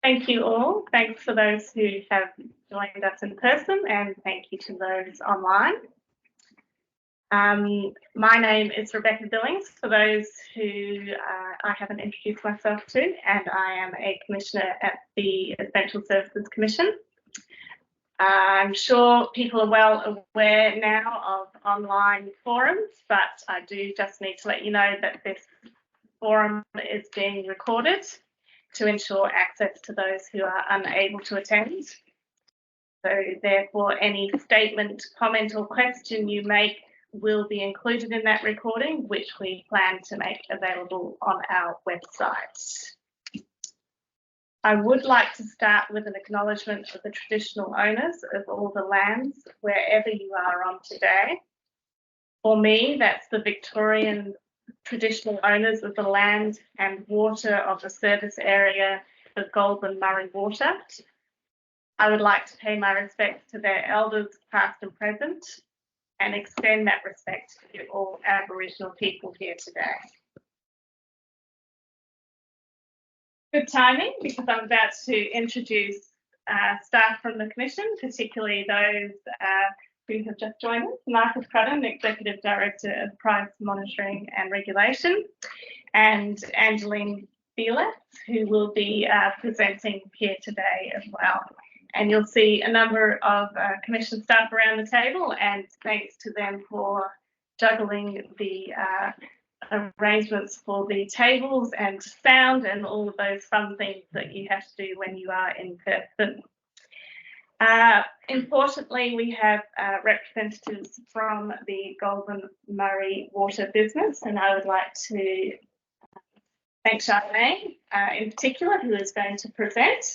Thank you all. Thanks for those who have joined us in person, and thank you to those online. My name is Rebecca Billings, for those who I haven't introduced myself to, and I am a Commissioner at the Essential Services Commission. I'm sure people are well aware now of online forums, but I do just need to let you know that this forum is being recorded to ensure access to those who are unable to attend. So therefore, any statement, comment or question you make will be included in that recording, which we plan to make available on our website. I would like to start with an acknowledgement of the traditional owners of all the lands wherever you are on today. For me, that's the Victorian traditional owners of the land and water of the service area of Goulburn-Murray Water. I would like to pay my respects to their elders, past and present, and extend that respect to all Aboriginal people here today. Good timing, because I'm about to introduce staff from the Commission, particularly those who have just joined us. Marcus Crudden, Executive Director of Price Monitoring and Regulation, and Angeline Felix, who will be presenting here today as well. And you'll see a number of Commission staff around the table, and thanks to them for juggling the arrangements for the tables and sound and all of those fun things that you have to do when you are in person. Importantly, we have representatives from the Goulburn-Murray Water business, and I would like to thank Charmaine in particular, who is going to present.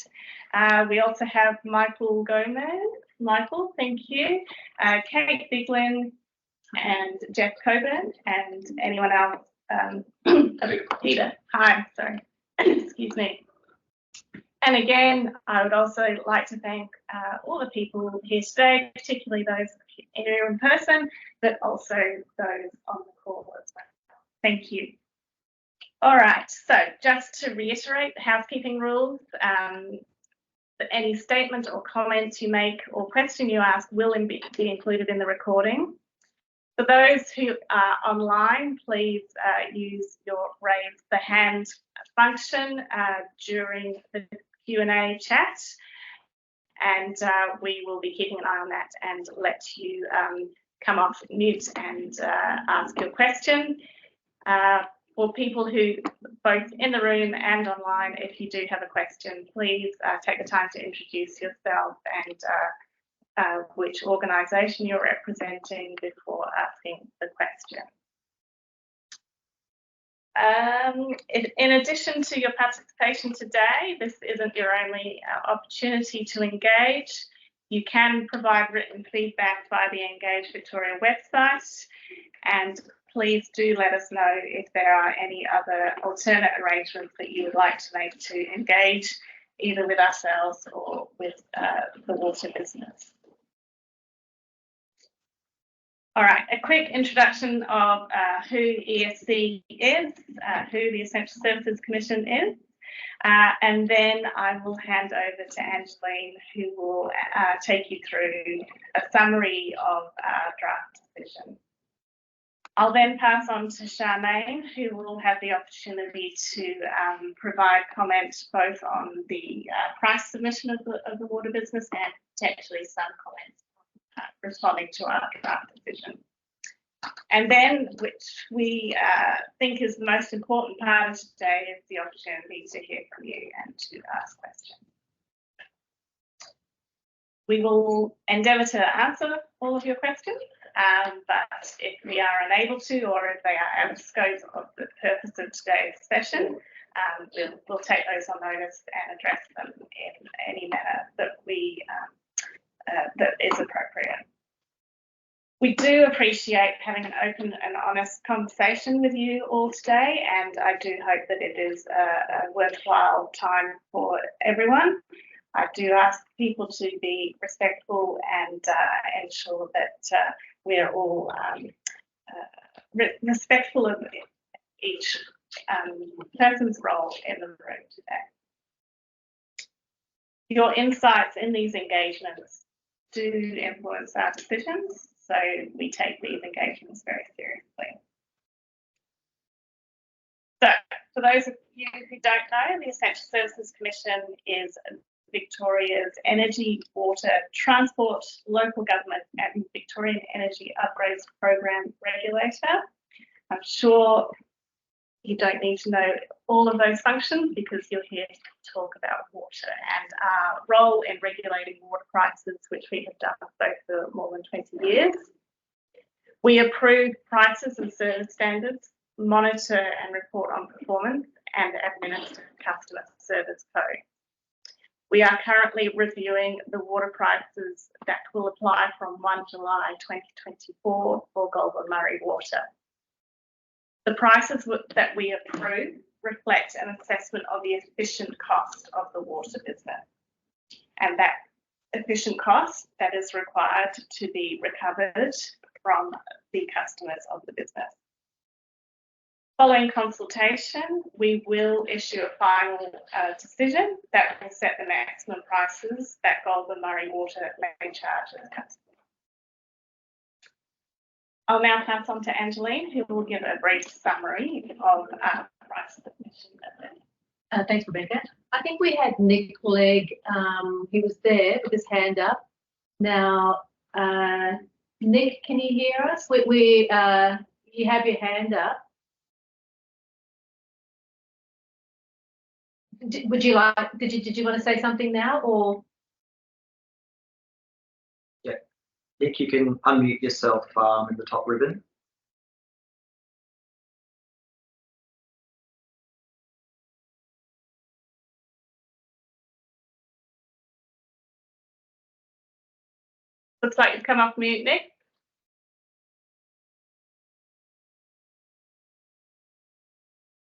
We also have Michael Gomez. Michael, thank you. Kate Biglin and Jeff Coburn, and anyone else. Peter, hi, sorry, excuse me. And again, I would also like to thank all the people here today, particularly those here in person, but also those on the call as well. Thank you. All right, so just to reiterate the housekeeping rules, that any statement or comment you make or question you ask will be included in the recording. For those who are online, please use your raise the hand function during the Q&A chat, and we will be keeping an eye on that and let you come off mute and ask your question. For people who both in the room and online, if you do have a question, please take the time to introduce yourself and which organisation you're representing before asking the question. In addition to your participation today, this isn't your only opportunity to engage. You can provide written feedback via the Engage Victoria website, and please do let us know if there are any other alternate arrangements that you would like to make to engage either with ourselves or with the water business. All right, a quick introduction of who ESC is, who the Essential Services Commission is, and then I will hand over to Angeline, who will take you through a summary of our draft decision. I'll then pass on to Charmaine, who will have the opportunity to provide comments both on the price submission of the water business and potentially some comments responding to our draft decision. And then, which we think is the most important part of today, is the opportunity to hear from you and to ask questions. We will endeavour to answer all of your questions, but if we are unable to, or if they are out of scope of the purpose of today's session, we'll take those on notice and address them in any manner that that is appropriate. We do appreciate having an open and honest conversation with you all today, and I do hope that it is a worthwhile time for everyone. I do ask people to be respectful and ensure that we're all respectful of each person's role in the room today. Your insights in these engagements do influence our decisions, so we take these engagements very seriously. So, for those of you who don't know, the Essential Services Commission is Victoria's energy, water, transport, local government and Victorian Energy Upgrades Program regulator. I'm sure you don't need to know all of those functions because you're here to talk about water and our role in regulating water prices, which we have done for more than 20 years. We approve prices and service standards, monitor and report on performance, and administer customer service code. We are currently reviewing the water prices that will apply from 1 July 2024 for Goulburn-Murray Water. The prices that we approve reflect an assessment of the efficient cost of the water business, and that efficient cost that is required to be recovered from the customers of the business. Following consultation, we will issue a final decision that will set the maximum prices that Goulburn-Murray Water may charge its customers. I'll now pass on to Angeline, who will give a brief summary of our price submission method. Thanks, Rebecca. I think we had Nick Clegg, he was there with his hand up. Now, Nick, can you hear us? You have your hand up. Did you want to say something now, or? Yeah, Nick, you can unmute yourself in the top ribbon. Looks like you've come off mute, Nick.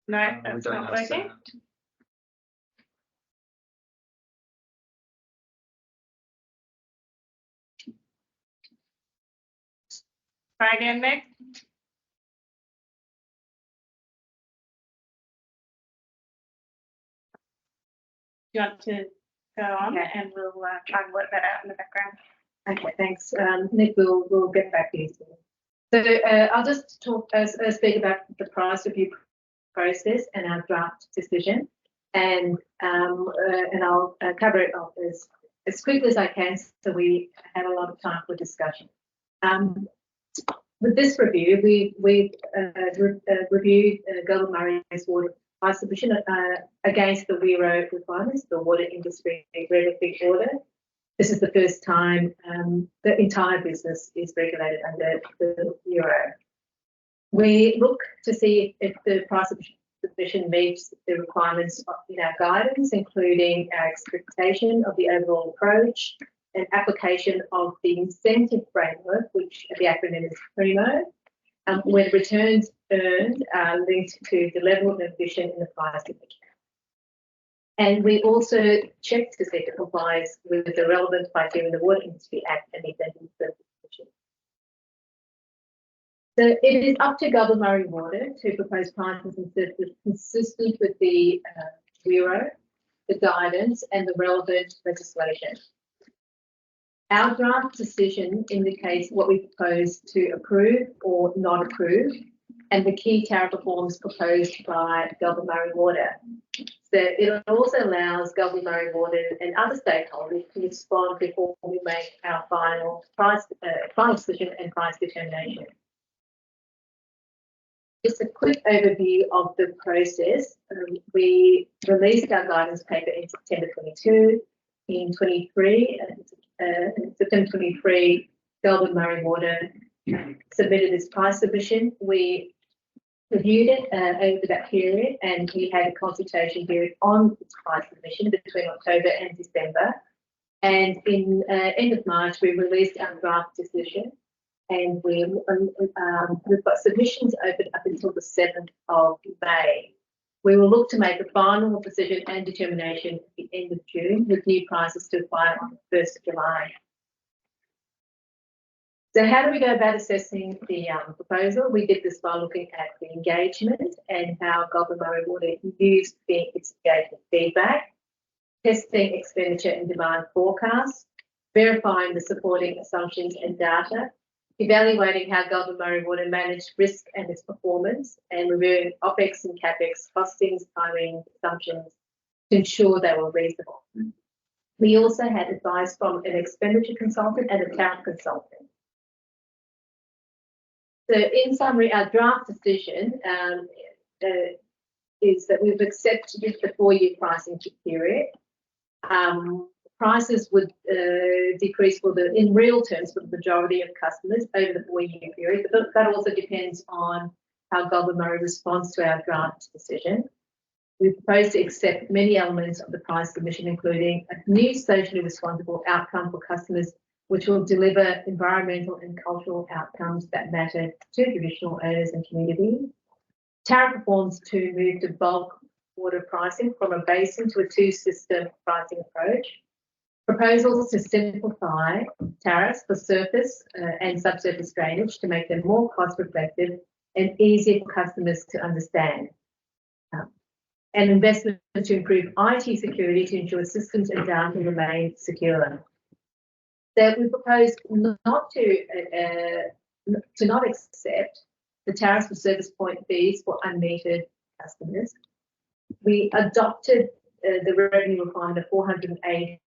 No, that's not working. Try again, Nick. Do you want to go on, and we'll try and work that out in the background? Okay, thanks. Nick, we'll get back to you soon. So I'll just speak about the price review process and our draft decision, and I'll cover it off as quickly as I can, so we have a lot of time for discussion. With this review, we've reviewed Goulburn-Murray's water price submission against the WIRO requirements, the Water Industry Regulatory Order. This is the first time the entire business is regulated under the WIRO. We look to see if the price submission meets the requirements in our guidance, including our expectation of the overall approach and application of the incentive framework, which the acronym is PRIMO, when returns earned are linked to the level of ambition in the price submission. And we also check to see if it complies with the relevant criteria in the Water Industry Act and the incentive submission. So it is up to Goulburn-Murray Water to propose prices and services consistent with the WIRO, the guidance and the relevant legislation. Our draft decision indicates what we propose to approve or not approve, and the key tariff reforms proposed by Goulburn-Murray Water. So it also allows Goulburn-Murray Water and other stakeholders to respond before we make our final decision and price determination. Just a quick overview of the process. We released our guidance paper in September 22. In September 23, Goulburn-Murray Water submitted its price submission. We reviewed it over that period, and we had a consultation period on its price submission between October and December. And in end of March, we released our draft decision, and we've got submissions open up until the 7th of May. We will look to make a final decision and determination at the end of June, with new prices to apply on the 1st of July. So how do we go about assessing the proposal? We did this by looking at the engagement and how Goulburn-Murray Water used its engagement feedback. testing expenditure and demand forecasts, verifying the supporting assumptions and data, evaluating how Goulburn-Murray Water managed risk and its performance, and reviewing OPEX and CAPEX costings, timing, assumptions to ensure they were reasonable. We also had advice from an expenditure consultant and a tariff consultant. So in summary, our draft decision is that we've accepted the 4-year pricing period. Prices would decrease in real terms for the majority of customers over the 4-year period, but that also depends on how Goulburn-Murray responds to our draft decision. We propose to accept many elements of the price submission, including a new socially responsible outcome for customers, which will deliver environmental and cultural outcomes that matter to traditional owners and community. Tariff reforms to move to bulk water pricing from a basin to a 2-system pricing approach. Proposals to simplify tariffs for surface and subsurface drainage to make them more cost reflective and easier for customers to understand. And investment to improve IT security to ensure systems and data remain secure. So we propose not accept the tariffs for service point fees for unmetered customers. We adopted the revenue requirement of 480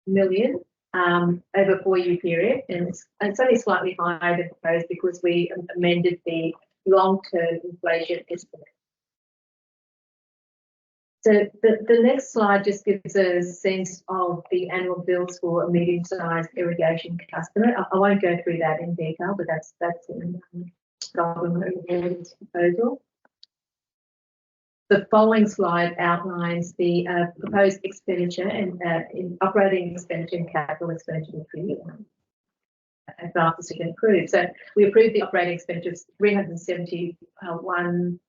million over a 4-year period, and it's only slightly higher than proposed because we amended the long-term inflation estimate. So the next slide just gives a sense of the annual bills for a medium-sized irrigation customer. I won't go through that in detail, but that's in Goulburn-Murray Water's proposal. The following slide outlines the proposed expenditure and in operating expenditure and capital expenditure draft decision approved. So we approved the operating expenditure of 371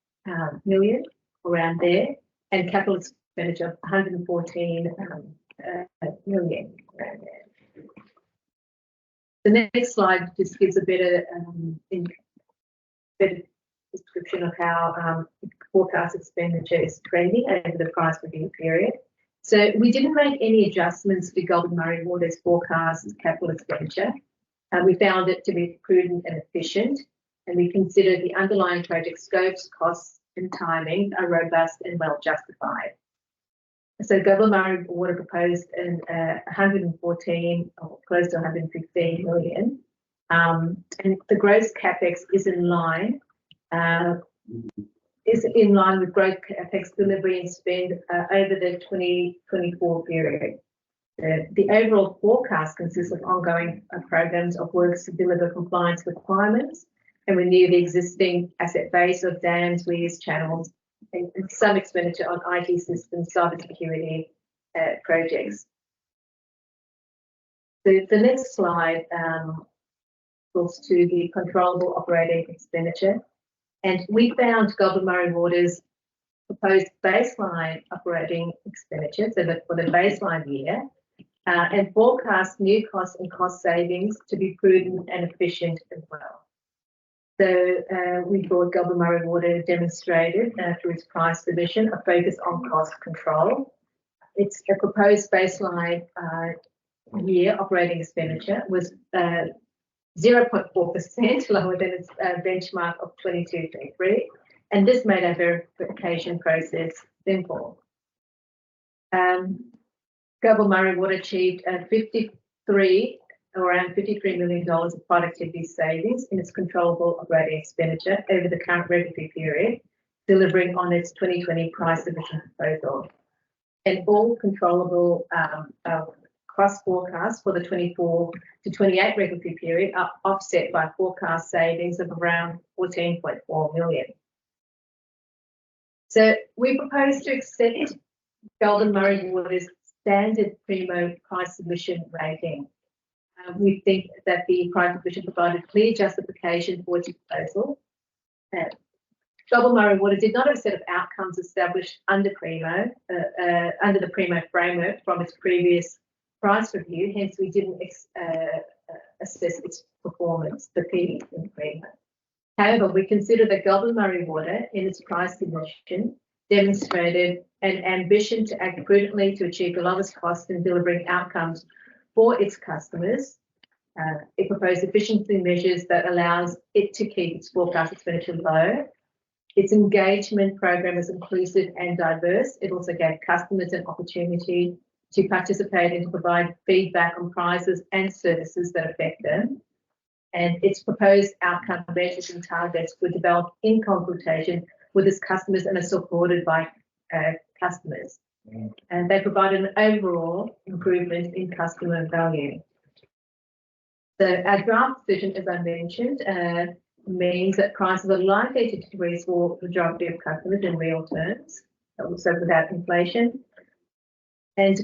million, around there, and capital expenditure of 114 million. The next slide just gives a better description of how forecast expenditure is trending over the price review period. So we didn't make any adjustments to Goulburn-Murray Water's forecast capital expenditure. We found it to be prudent and efficient, and we considered the underlying project scopes, costs, and timing are robust and well justified. So Goulburn-Murray Water proposed 114 or close to 115 million, and the gross capex is in line with growth capex delivery and spend over the 2024 period. The overall forecast consists of ongoing programs of works to deliver compliance requirements and renew the existing asset base of dams, weirs, channels, and some expenditure on IT systems, cybersecurity projects. The next slide talks to the controllable operating expenditure, and we found Goulburn-Murray Water's proposed baseline operating expenditure, so that for the baseline year, and forecast new costs and cost savings to be prudent and efficient as well. So we thought Goulburn-Murray Water demonstrated through its price submission a focus on cost control. Its proposed baseline year operating expenditure was 0.4% lower than its benchmark of 22-23, and this made our verification process simple. Goulburn-Murray Water achieved around $53 million of productivity savings in its controllable operating expenditure over the current regulatory period, delivering on its 2020 price submission proposal. And all controllable cost forecasts for the 24 to 28 regulatory period are offset by forecast savings of around 14.4 million. So we propose to accept Goulburn-Murray Water's standard Primo price submission rating. We think that the price submission provided clear justification for its proposal. Goulburn-Murray Water did not have a set of outcomes established under Primo, under the Primo framework from its previous price review, hence we didn't assess its performance, the P in Primo. However, we consider that Goulburn-Murray Water in its price submission demonstrated an ambition to act prudently to achieve the lowest cost in delivering outcomes for its customers. It proposed efficiency measures that allows it to keep its forecast expenditure low. Its engagement program is inclusive and diverse. It also gave customers an opportunity to participate and to provide feedback on prices and services that affect them. And its proposed outcome measures and targets were developed in consultation with its customers and are supported by customers. And they provided an overall improvement in customer value. So our draft decision, as I mentioned, means that prices are likely to decrease for the majority of customers in real terms, also without inflation. And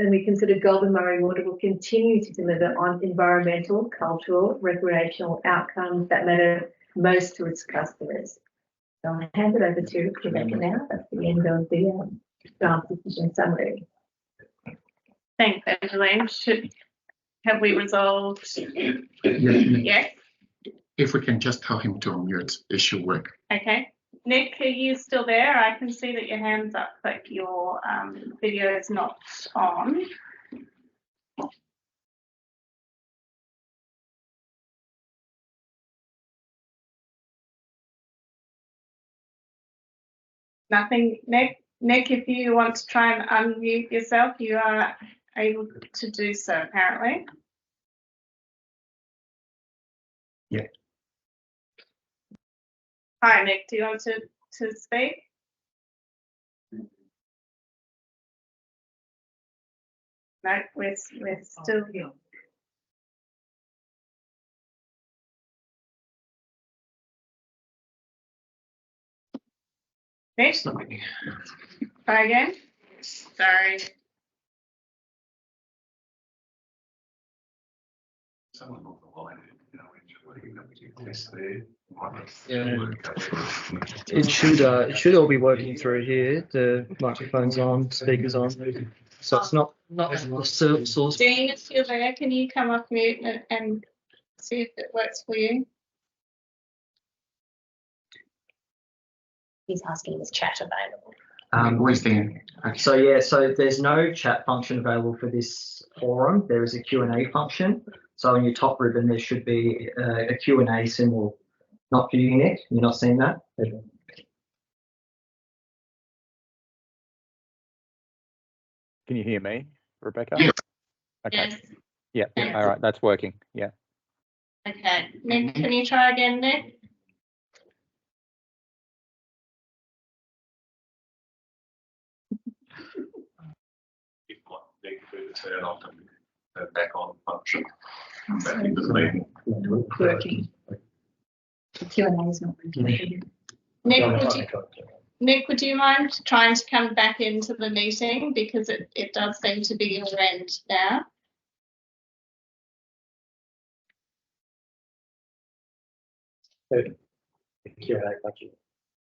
we consider Goulburn-Murray Water will continue to deliver on environmental, cultural, recreational outcomes that matter most to its customers. So I'll hand it over to Rebecca now. That's the end of the draft decision summary. Thanks, Angeline. Have we resolved? Yes. If we can just tell him to unmute, it should work. Okay. Nick, are you still there? I can see that your hand's up, but your video is not on. Nothing, Nick. Nick, if you want to try and unmute yourself, you are able to do so, apparently. Yeah. Hi, Nick. Do you want to speak? No, we're still here. Nick, try again. Sorry. Yeah. It should all be working through here. The microphone's on, speakers on, so it's not the source. Dean, if you're there, can you come off mute and see if it works for you? He's asking, is chat available? Where's the? So there's no chat function available for this forum. There is a Q&A function. So on your top ribbon, there should be a Q&A symbol. Not for you, Nick. You're not seeing that? Can you hear me, Rebecca? Yes. Okay. Yes. Yeah. All right. That's working. Yeah. Okay. Nick, can you try again, Nick? Turn off and back on function. Working. The Q&A is not working. Nick, would you mind trying to come back into the meeting, because it does seem to be your end now.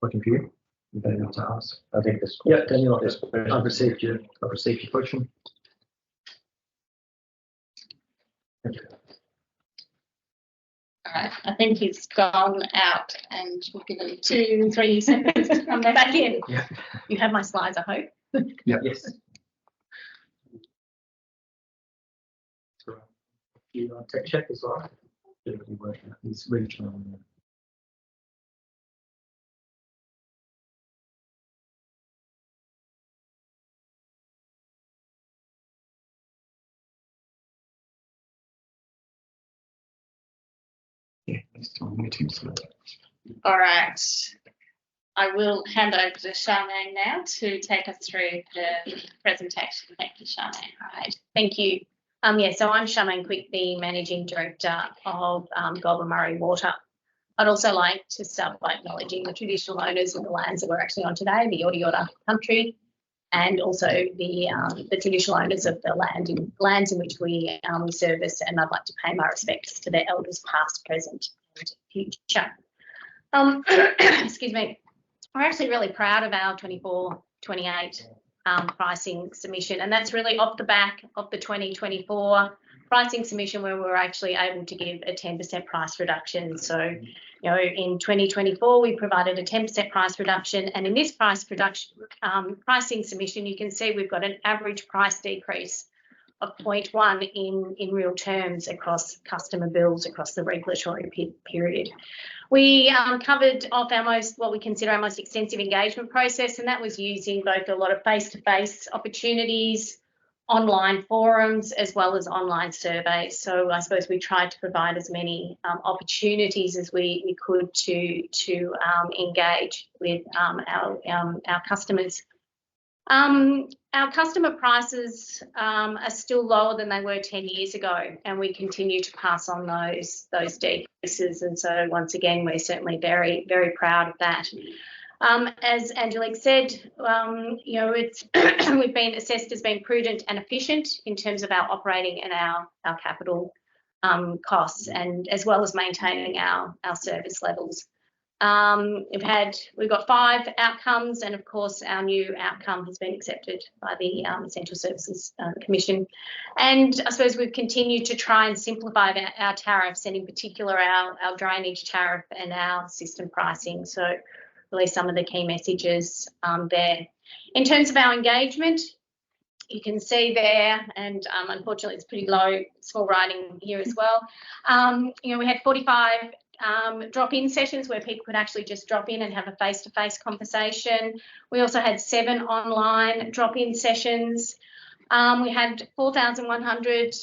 Looking for you. You better not to ask. I think this. Yeah, Daniel, I've received your question. All right, I think he's gone out, and we'll give him 2-3 seconds to come back in. Yeah. You have my slides, I hope. Yeah. Yes. You tech check as well. He's regional. Yeah, he's still muting. All right. I will hand over to Charmaine now to take us through the presentation. Thank you, Charmaine. All right, thank you. So I'm Charmaine Quick, the Managing Director of Goulburn-Murray Water. I'd also like to start by acknowledging the traditional owners of the lands that we're actually on today, the Yorta Yorta country, and also the traditional owners of the lands in which we service, and I'd like to pay my respects to their elders past, present and future. Excuse me. We're actually really proud of our 24-28 pricing submission, and that's really off the back of the 2024 pricing submission where we were actually able to give a 10% price reduction. So, you know, in 2024, we provided a 10% price reduction, and in this pricing submission, you can see we've got an average price decrease of 0.1 in real terms across customer bills across the regulatory period. We covered off what we consider our most extensive engagement process, and that was using both a lot of face-to-face opportunities, online forums, as well as online surveys. So I suppose we tried to provide as many opportunities as we could to engage with our customers. Our customer prices are still lower than they were 10 years ago, and we continue to pass on those decreases. And so once again, we're certainly very, very proud of that. As Angelique said, you know, it's we've been assessed as being prudent and efficient in terms of our operating and our capital costs, and as well as maintaining our service levels. We've got 5 outcomes, and of course our new outcome has been accepted by the Essential Services Commission. And I suppose we've continued to try and simplify our tariffs, and in particular our drainage tariff and our system pricing. So really some of the key messages there. In terms of our engagement, you can see there, and unfortunately it's pretty low, small writing here as well. You know, we had 45 drop-in sessions where people could actually just drop in and have a face-to-face conversation. We also had 7 online drop-in sessions. We had 4,100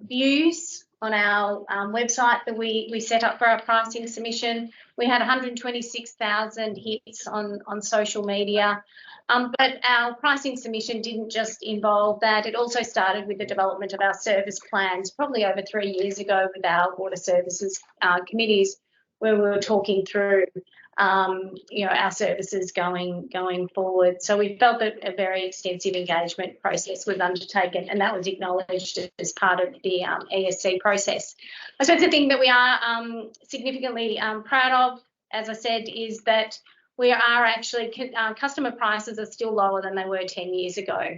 views on our website that we set up for our pricing submission. We had 126,000 hits on social media. But our pricing submission didn't just involve that. It also started with the development of our service plans probably over 3 years ago with our water services committees, where we were talking through you know, our services going forward. So we felt that a very extensive engagement process was undertaken, and that was acknowledged as part of the ESC process. I suppose the thing that we are significantly proud of, as I said, is that we are actually, customer prices are still lower than they were 10 years ago.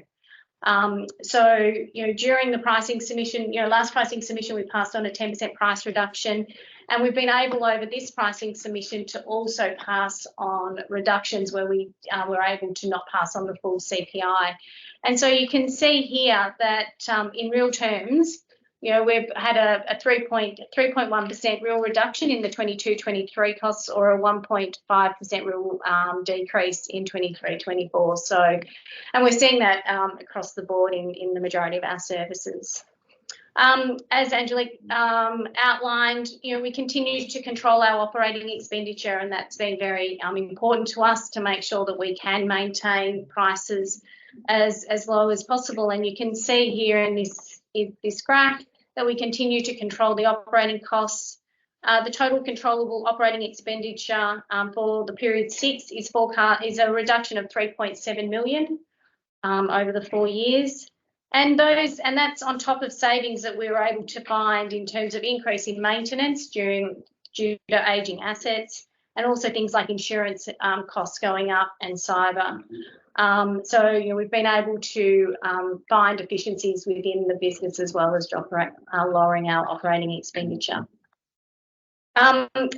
So, you know, during the pricing submission, you know, last pricing submission, we passed on a 10% price reduction, and we've been able over this pricing submission to also pass on reductions where we were able to not pass on the full CPI. And so you can see here that in real terms, you know, we've had a 3.1% real reduction in the 22-23 costs, or a 1.5% real decrease in 23-24. So, and we're seeing that across the board in the majority of our services. As Angelique outlined, you know, we continue to control our operating expenditure, and that's been very important to us to make sure that we can maintain prices as low as possible. And you can see here in this graph that we continue to control the operating costs. The total controllable operating expenditure for the period 6 is a reduction of 3.7 million over the 4 years. And that's on top of savings that we were able to find in terms of increase in maintenance due to ageing assets, and also things like insurance costs going up and cyber. So, you know, we've been able to find efficiencies within the business as well as lowering our operating expenditure.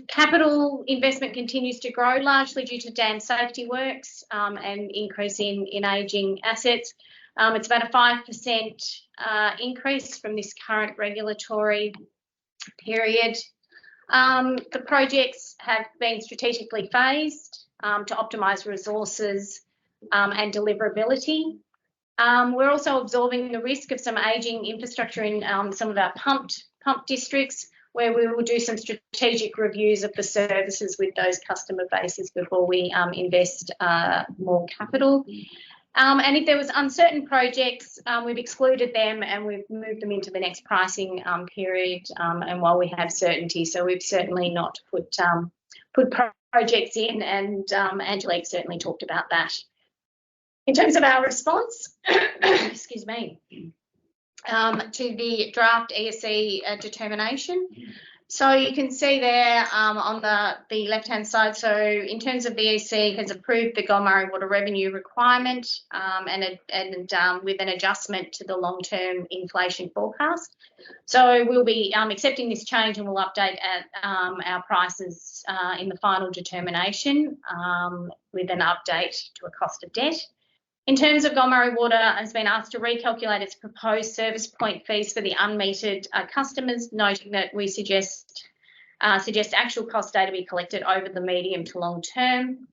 Capital investment continues to grow, largely due to dam safety works and increase in ageing assets. It's about a 5% increase from this current regulatory period. The projects have been strategically phased to optimise resources and deliverability. We're also absorbing the risk of some ageing infrastructure in some of our pump districts, where we will do some strategic reviews of the services with those customer bases before we invest more capital. And if there was uncertain projects, we've excluded them and we've moved them into the next pricing period, and while we have certainty. So we've certainly not put projects in, and Angelique certainly talked about that. In terms of our response, excuse me, to the draft ESC determination, So you can see there on the left-hand side, so in terms of the EC has approved the Goulburn-Murray water revenue requirement and with an adjustment to the long-term inflation forecast. So we'll be accepting this change and we'll update our prices in the final determination with an update to a cost of debt. In terms of Goulburn-Murray Water has been asked to recalculate its proposed service point fees for the unmetered customers, noting that we suggest actual cost data be collected over the medium to long term.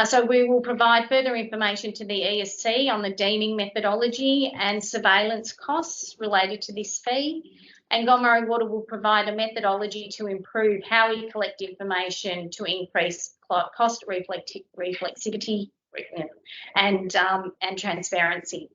So we will provide further information to the ESC on the deeming methodology and surveillance costs related to this fee. And Goulburn-Murray Water will provide a methodology to improve how we collect information to increase cost reflexivity and transparency.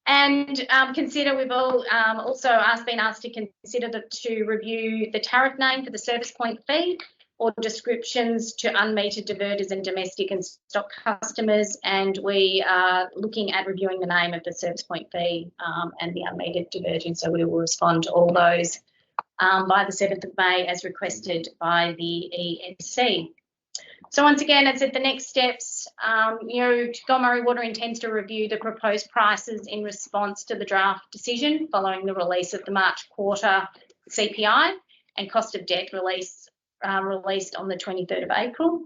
And consider, we've all also been asked to consider to review the tariff name for the service point fee or descriptions to unmetered diverters and domestic and stock customers. And we are looking at reviewing the name of the service point fee and the unmetered diversion. So we will respond to all those by the 7th of May as requested by the ESC. So once again, as at the next steps, Goulburn-Murray Water intends to review the proposed prices in response to the draft decision following the release of the March quarter CPI and cost of debt released on the 23rd of April.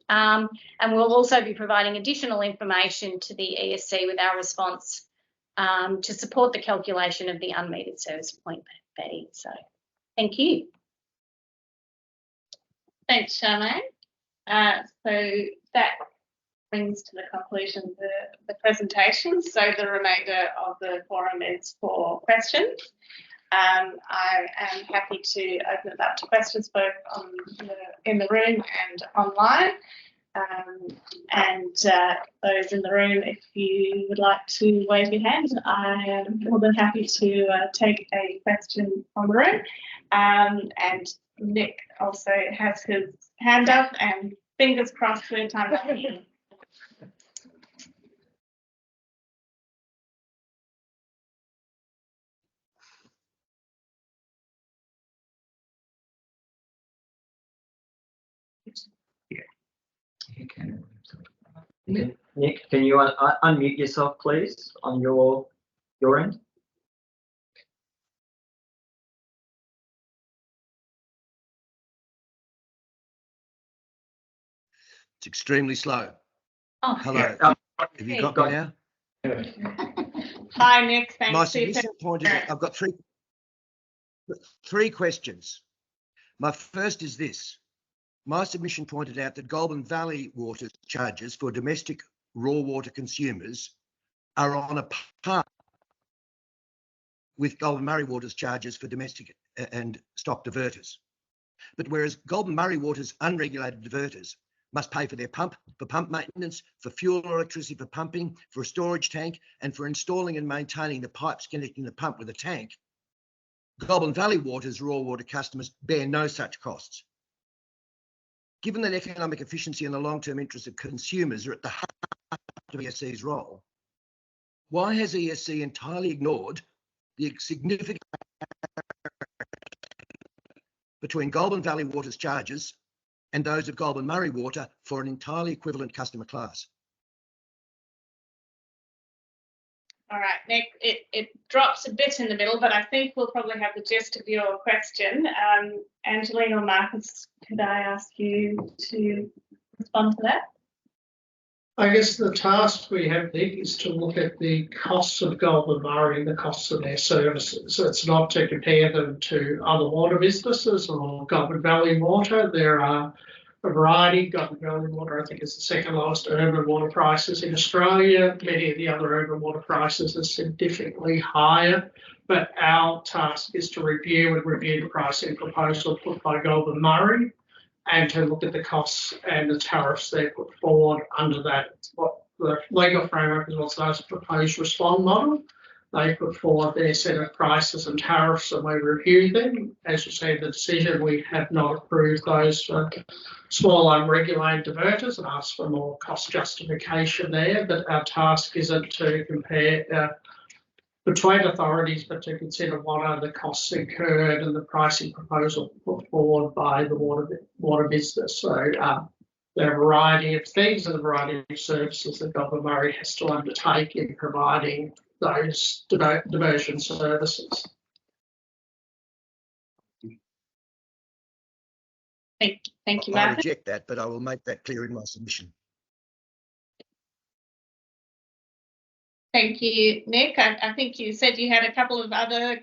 And we'll also be providing additional information to the ESC with our response to support the calculation of the unmetered service point fee. So thank you. Thanks, Charmaine. So that brings to the conclusion the presentation. So the remainder of the forum is for questions. I am happy to open it up to questions both in the room and online. Those in the room, if you would like to wave your hand, I am more than happy to take a question from the room. And Nick also has his hand up, and fingers crossed third time. Nick, can you unmute yourself, please, on your end? It's extremely slow. Oh, Hello. Yeah. Have you got me now? Hi, Nick. Thanks. My submission point is, I've got three questions. My first is this. My submission pointed out that Goulburn-Valley Water charges for domestic raw water consumers are on a par with Goulburn-Murray Water's charges for domestic and stock diverters. But whereas Goulburn-Murray Water's unregulated diverters must pay for their pump maintenance, for fuel or electricity for pumping, for a storage tank, and for installing and maintaining the pipes connecting the pump with the tank, Goulburn-Valley Water's raw water customers bear no such costs. Given that economic efficiency and the long-term interests of consumers are at the heart of ESC's role, why has ESC entirely ignored the significant between Goulburn-Valley Water's charges and those of Goulburn-Murray Water for an entirely equivalent customer class? All right, Nick, it drops a bit in the middle, but I think we'll probably have the gist of your question. Angelina or Marcus, could I ask you to respond to that? I guess the task we have, Nick, is to look at the costs of Goulburn-Murray and the costs of their services. So it's not to compare them to other water businesses or Goulburn-Valley Water. There are a variety. Goulburn-Valley Water, I think, is the second lowest urban water prices in Australia. Many of the other urban water prices are significantly higher. But our task is to review the pricing proposal put by Goulburn-Murray and to look at the costs and the tariffs they put forward under that. What the legal framework is also a proposed respond model. They put forward their set of prices and tariffs and we reviewed them. As you see in the decision, we have not approved those for small unregulated diverters and asked for more cost justification there, but our task isn't to compare between authorities, but to consider what are the costs incurred and the pricing proposal put forward by the water business. So there are a variety of things and a variety of services that Goulburn-Murray has to undertake in providing those diversion services. Thank you, I Martin. reject that, but I will make that clear in my submission. Thank you, Nick. I think you said you had a couple of other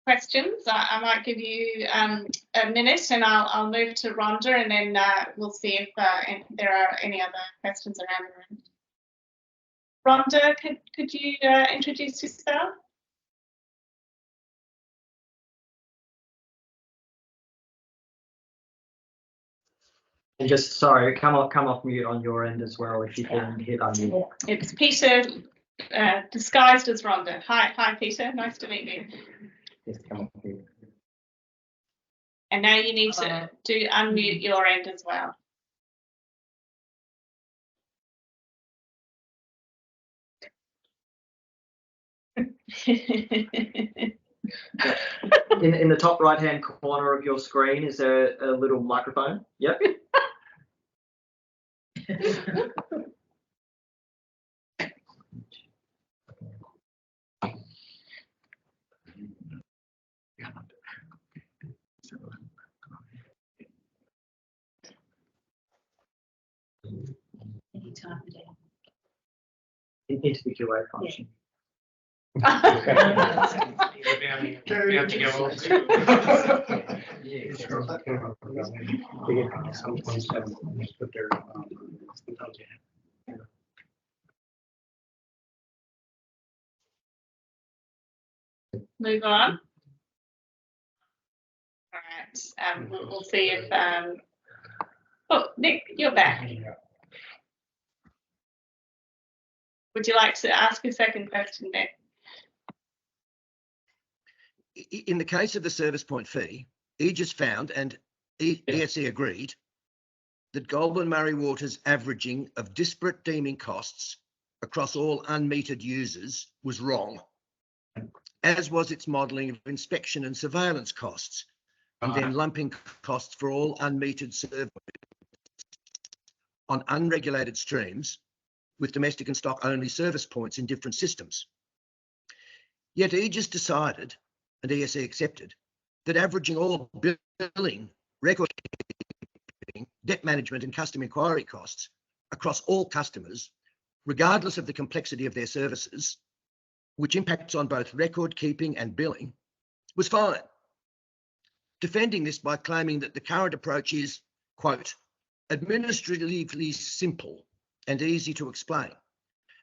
questions. I might give you a minute and I'll move to Rhonda, and then we'll see if there are any other questions around the room. Rhonda, could you introduce yourself? And just, sorry, come off mute on your end as well if you can hit unmute. It's Peter, disguised as Rhonda. Hi, Peter. Nice to meet you. Just come off mute. And now you need to unmute your end as well. In the top right hand corner of your screen, is there a little microphone? Yep. It needs to be QA function. Move on. All right. We'll see if. Oh, Nick, you're back. Would you like to ask a second question, Nick? In the case of the service point fee, Aegis found, and ESE agreed, that Goulburn-Murray Water's averaging of disparate deeming costs across all unmetered users was wrong, as was its modelling of inspection and surveillance costs, and then lumping costs for all unmetered service on unregulated streams with domestic and stock only service points in different systems. Yet Aegis decided, and ESE accepted, that averaging all billing, record keeping, debt management and customer inquiry costs across all customers, regardless of the complexity of their services, which impacts on both record keeping and billing, was fine. Defending this by claiming that the current approach is, quote, administratively simple and easy to explain,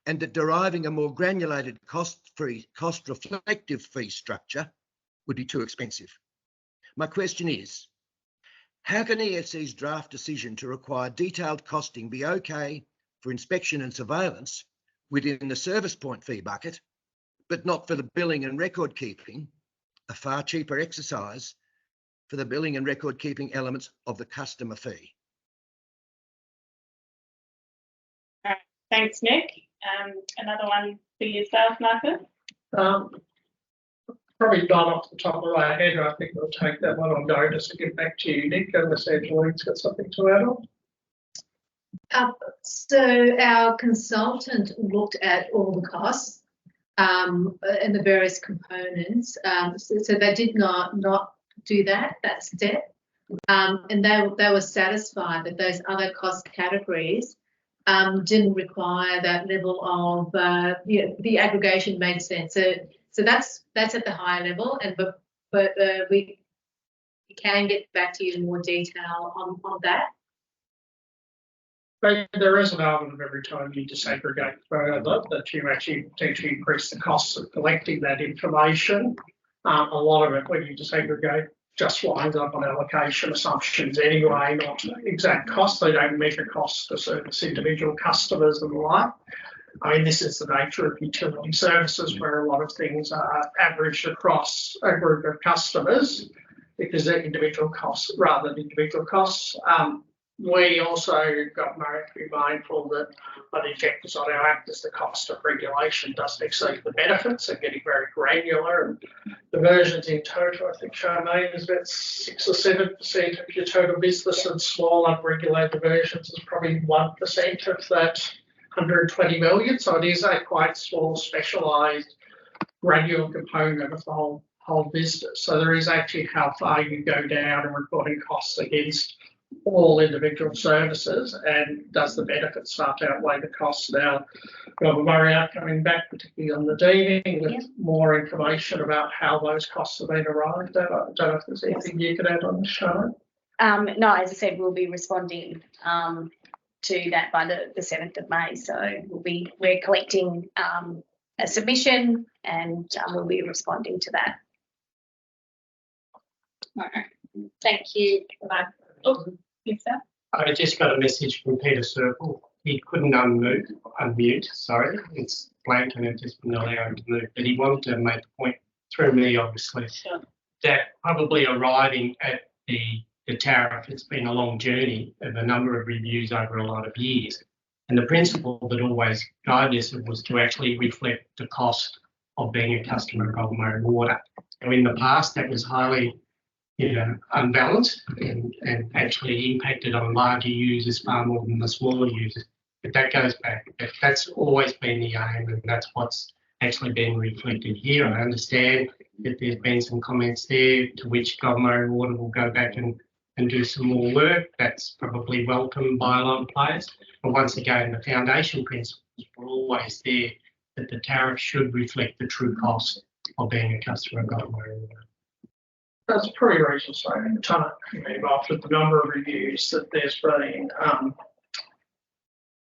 and that deriving a more granulated cost-reflective fee structure would be too expensive. My question is, how can ESE's draft decision to require detailed costing be okay for inspection and surveillance within the service point fee bucket, but not for the billing and record keeping, a far cheaper exercise for the billing and record keeping elements of the customer fee? Thanks, Nick. Another one for yourself, Marcus. Probably not off the top of my head. I think we'll take that one on notice and get back to you, Nick, unless Angelique's got something to add on. So our consultant looked at all the costs and the various components. So they did not do that step, and they were satisfied that those other cost categories didn't require that level of the aggregation made sense. So that's at the higher level, and but we can get back to you in more detail on that. But there is an element of every time you disaggregate further that you actually potentially increase the costs of collecting that information. A lot of it, when you disaggregate, just winds up on allocation assumptions anyway, not exact costs. They don't measure costs to service individual customers and the like. I mean, this is the nature of utility services, where a lot of things are averaged across a group of customers because they're individual costs rather than individual costs. We also got married to be mindful that one of the objectives on our act is the cost of regulation doesn't exceed the benefits and getting very granular. And diversions in total, I think Charmaine is about 6 or 7% of your total business, and small unregulated diversions is probably 1% of that 120 million. So it is a quite small, specialised, granular component of the whole business. So there is actually how far you go down and reporting costs against all individual services, and does the benefit start to outweigh the costs? Now, Goulburn-Murray are coming back, particularly on the deeming, with more information about how those costs have been arrived at. I don't know if there's anything you could add on this, Charlotte. No, as I said, we'll be responding to that by the 7th of May. So we're collecting a submission, and we'll be responding to that. All right. Thank you for that. Oh, yes, sir. I just got a message from Peter Circle. He couldn't unmute, sorry. It's blank and it just wouldn't allow him to move. But he wanted to make a point through me, obviously, that probably arriving at the tariff, it's been a long journey of a number of reviews over a lot of years. And the principle that always guided us was to actually reflect the cost of being a customer of Goulburn-Murray Water. And in the past, that was highly unbalanced and actually impacted on larger users far more than the smaller users. But that goes back. That's always been the aim, and that's what's actually been reflected here. I understand that there's been some comments there to which Goulburn-Murray Water will go back and do some more work. That's probably welcomed by a lot of players. But once again, the foundation principles were always there, that the tariff should reflect the true cost of being a customer of Goulburn-Murray Water. That's a pretty reasonable statement. After the number of reviews that there's been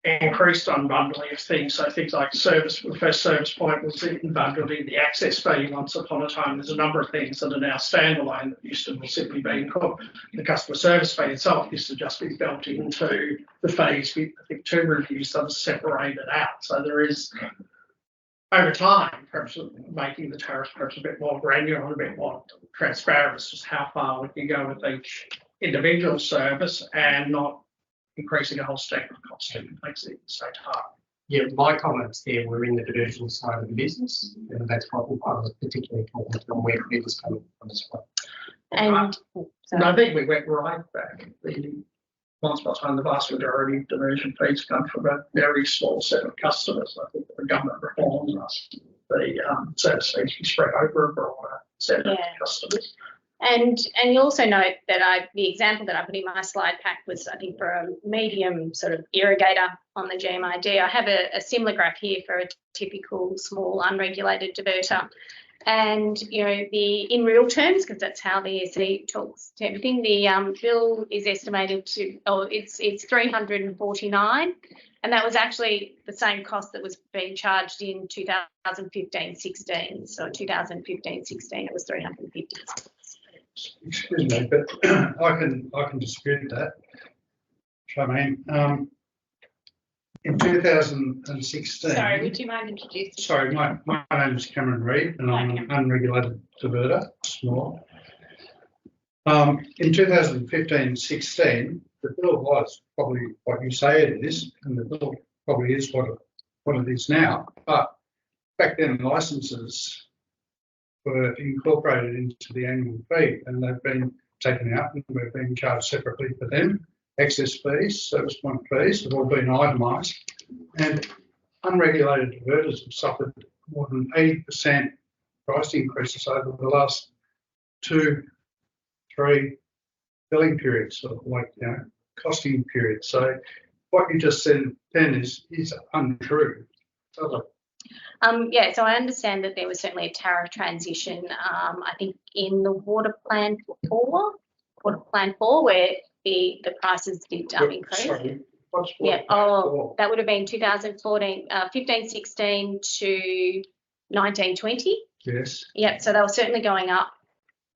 increased unbundling of things. So things like service, the first service point was bundled in the access fee once upon a time. There's a number of things that are now standalone that used to simply be called the customer service fee itself used to just be built into the fees. I think 2 reviews that are separated out. So there is, over time, perhaps making the tariffs perhaps a bit more granular and a bit more transparent as to how far we can go with each individual service and not increasing a whole stack of cost and complexity at the same time. Yeah, my comments there were in the diversion side of the business, and that's what I was particularly talking to where it was coming from as well. And I think we went right back. Once upon a time, the vast majority of diversion fees come from a very small set of customers. I think the government reforms us. The service fees be spread over a broader set of customers. And you'll also note that the example that I put in my slide pack was, I think, for a medium sort of irrigator on the GMID. I have a similar graph here for a typical small unregulated diverter. And, in real terms, because that's how the ESC talks to everything, the bill is estimated to, it's 349. And that was actually the same cost that was being charged in 2015-16. So 2015-16, it was 350. Excuse me, but I can dispute that. Charmaine, in 2016. Sorry, would you mind introducing? Sorry, my name is Cameron Reid, and I'm an unregulated diverter, small. In 2015-16, the bill was probably what you say it is, and the bill probably is what it is now. But back then, licences were incorporated into the annual fee, and they've been taken out and we've been charged separately for them. Excess fees, service point fees have all been itemised, and unregulated diverters have suffered more than 80% price increases over the last 2-3 billing periods, sort of like costing periods. So what you just said then is untrue. Totally. So I understand that there was certainly a tariff transition, I think in the Water Plan 4, where the prices did increase. Sorry, that would have been 2014, 15-16 to 19-20. Yes. Yep, so they were certainly going up,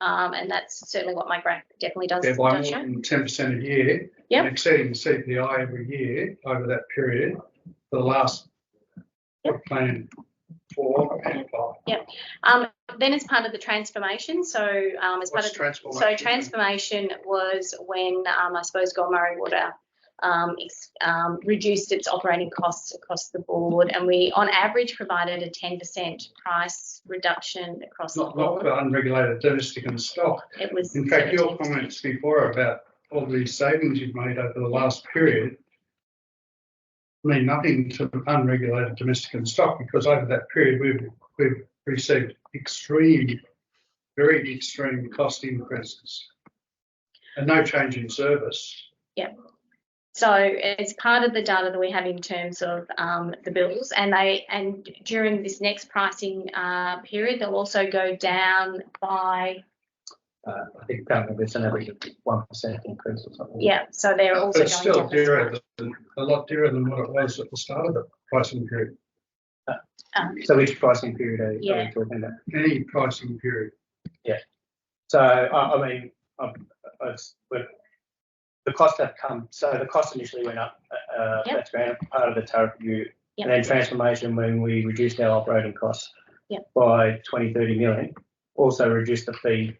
and that's certainly what my graph definitely does. They're by more than 10% a year, and exceeding the CPI every year over that period for the last plan 4 and 5. Then as part of the transformation, so as part What's of transformation? transformation was when I suppose Goulburn-Murray Water reduced its operating costs across the board, and we on average provided a 10% price reduction across the Not board. for unregulated domestic and stock. It was In fact, your 17%. comments before about all these savings you've made over the last period mean nothing to unregulated domestic and stock, because over that period we've received very extreme cost increases and no change in service. Yeah. So it's part of the data that we have in terms of the bills, and during this next pricing period, they'll also go down by. I think currently there's an average of 1% increase or something. Yeah, so they're also But it's going still down as dearer well. a lot dearer than what it was at the start of the pricing period. So which pricing period are Yeah. you talking about? Any pricing period. So I mean, the costs have come. So the cost initially went up. Yep. That's part of the tariff review, Yep. and then transformation when we reduced our operating costs Yep. by 20-30 million, also reduced the fee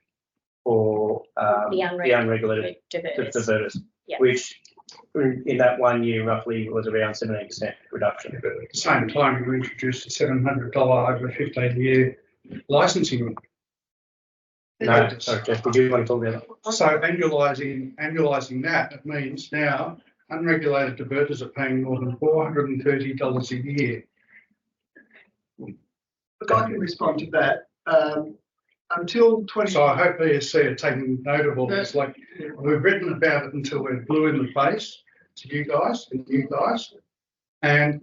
for The unregulated diverters. diverters, Yep. which in that 1 year roughly was around 17% reduction. But at the same time, you introduced a $700 over a 15-year licensing. No, sorry, Jeff, did you want to talk about that? So annualising that, it means now unregulated diverters are paying more than $430 a year. If I can respond to that, until 20. So I hope ESC are taking note of all this. Like, we've written about it until we're blue in the face to you guys and you guys. And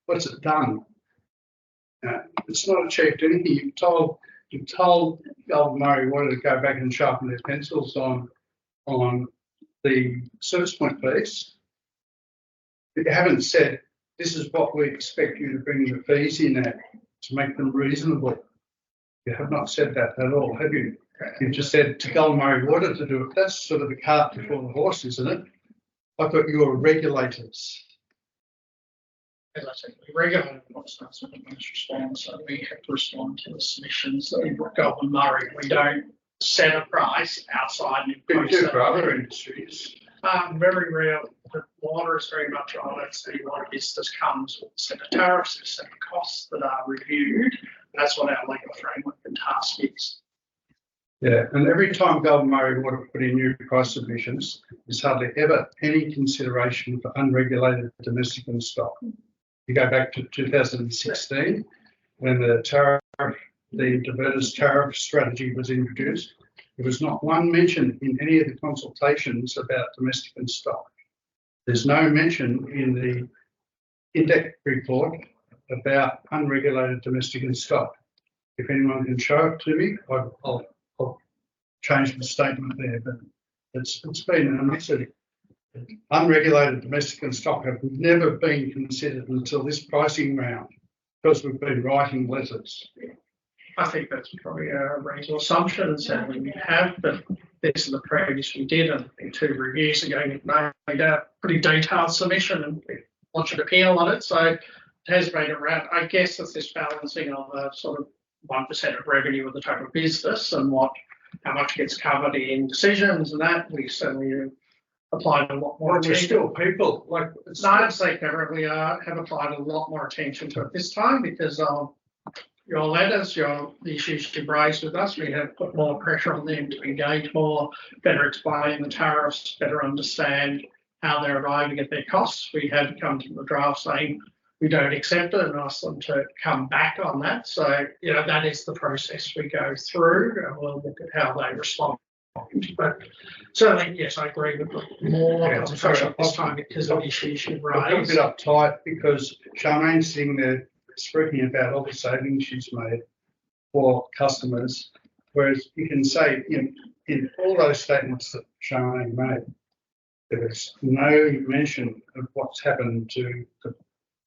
what's it done? It's not achieved anything. You've told Goulburn-Murray Water to go back and sharpen their pencils on the service point piece. But you haven't said, this is what we expect you to bring the fees in at to make them reasonable. You have not said that at all, have you? You've just said to Goulburn-Murray Water to do it. That's sort of the cart before the horse, isn't it? I thought you were regulators. As I said, we regulate what's not sort of most respond, so we have to respond to the submissions that we've got Goulburn-Murray. We don't set a price outside. You do for other industries. Very rare. The water is very much on it. So water business comes with a set of tariffs, a set of costs that are reviewed. That's what our legal framework and task is. Yeah, and every time Goulburn-Murray Water put in new price submissions, there's hardly ever any consideration for unregulated domestic and stock. You go back to 2016, when the diverters tariff strategy was introduced, there was not one mention in any of the consultations about domestic and stock. There's no mention in the INDEC report about unregulated domestic and stock. If anyone can show it to me, I'll change the statement there, but it's been a message. Unregulated domestic and stock have never been considered until this pricing round, because we've been writing letters. I think that's probably a reasonable assumption, and certainly we have, but this is the previous we did, and I think 2 reviews ago we made a pretty detailed submission and we launched an appeal on it, so it has been around. I guess it's this balancing of a sort of 1% of revenue of the total business and how much gets covered in decisions, and that we certainly applied a lot more We're still people, like, it's not say we have applied a lot more attention to it this time because of your letters, the issues you've raised with us. We have put more pressure on them to engage more, better explain the tariffs, better understand how they're arriving at their costs. We had come to the draft saying we don't accept it and ask them to come back on that. So, that is the process we go through, and we'll look at how they respond. But certainly, yes, I agree with more concentration this time because of issues you've I'm a raised. bit uptight because Charmaine's sitting there speaking about all the savings she's made for customers, whereas you can say in all those statements that Charmaine made, there is no mention of what's happened to the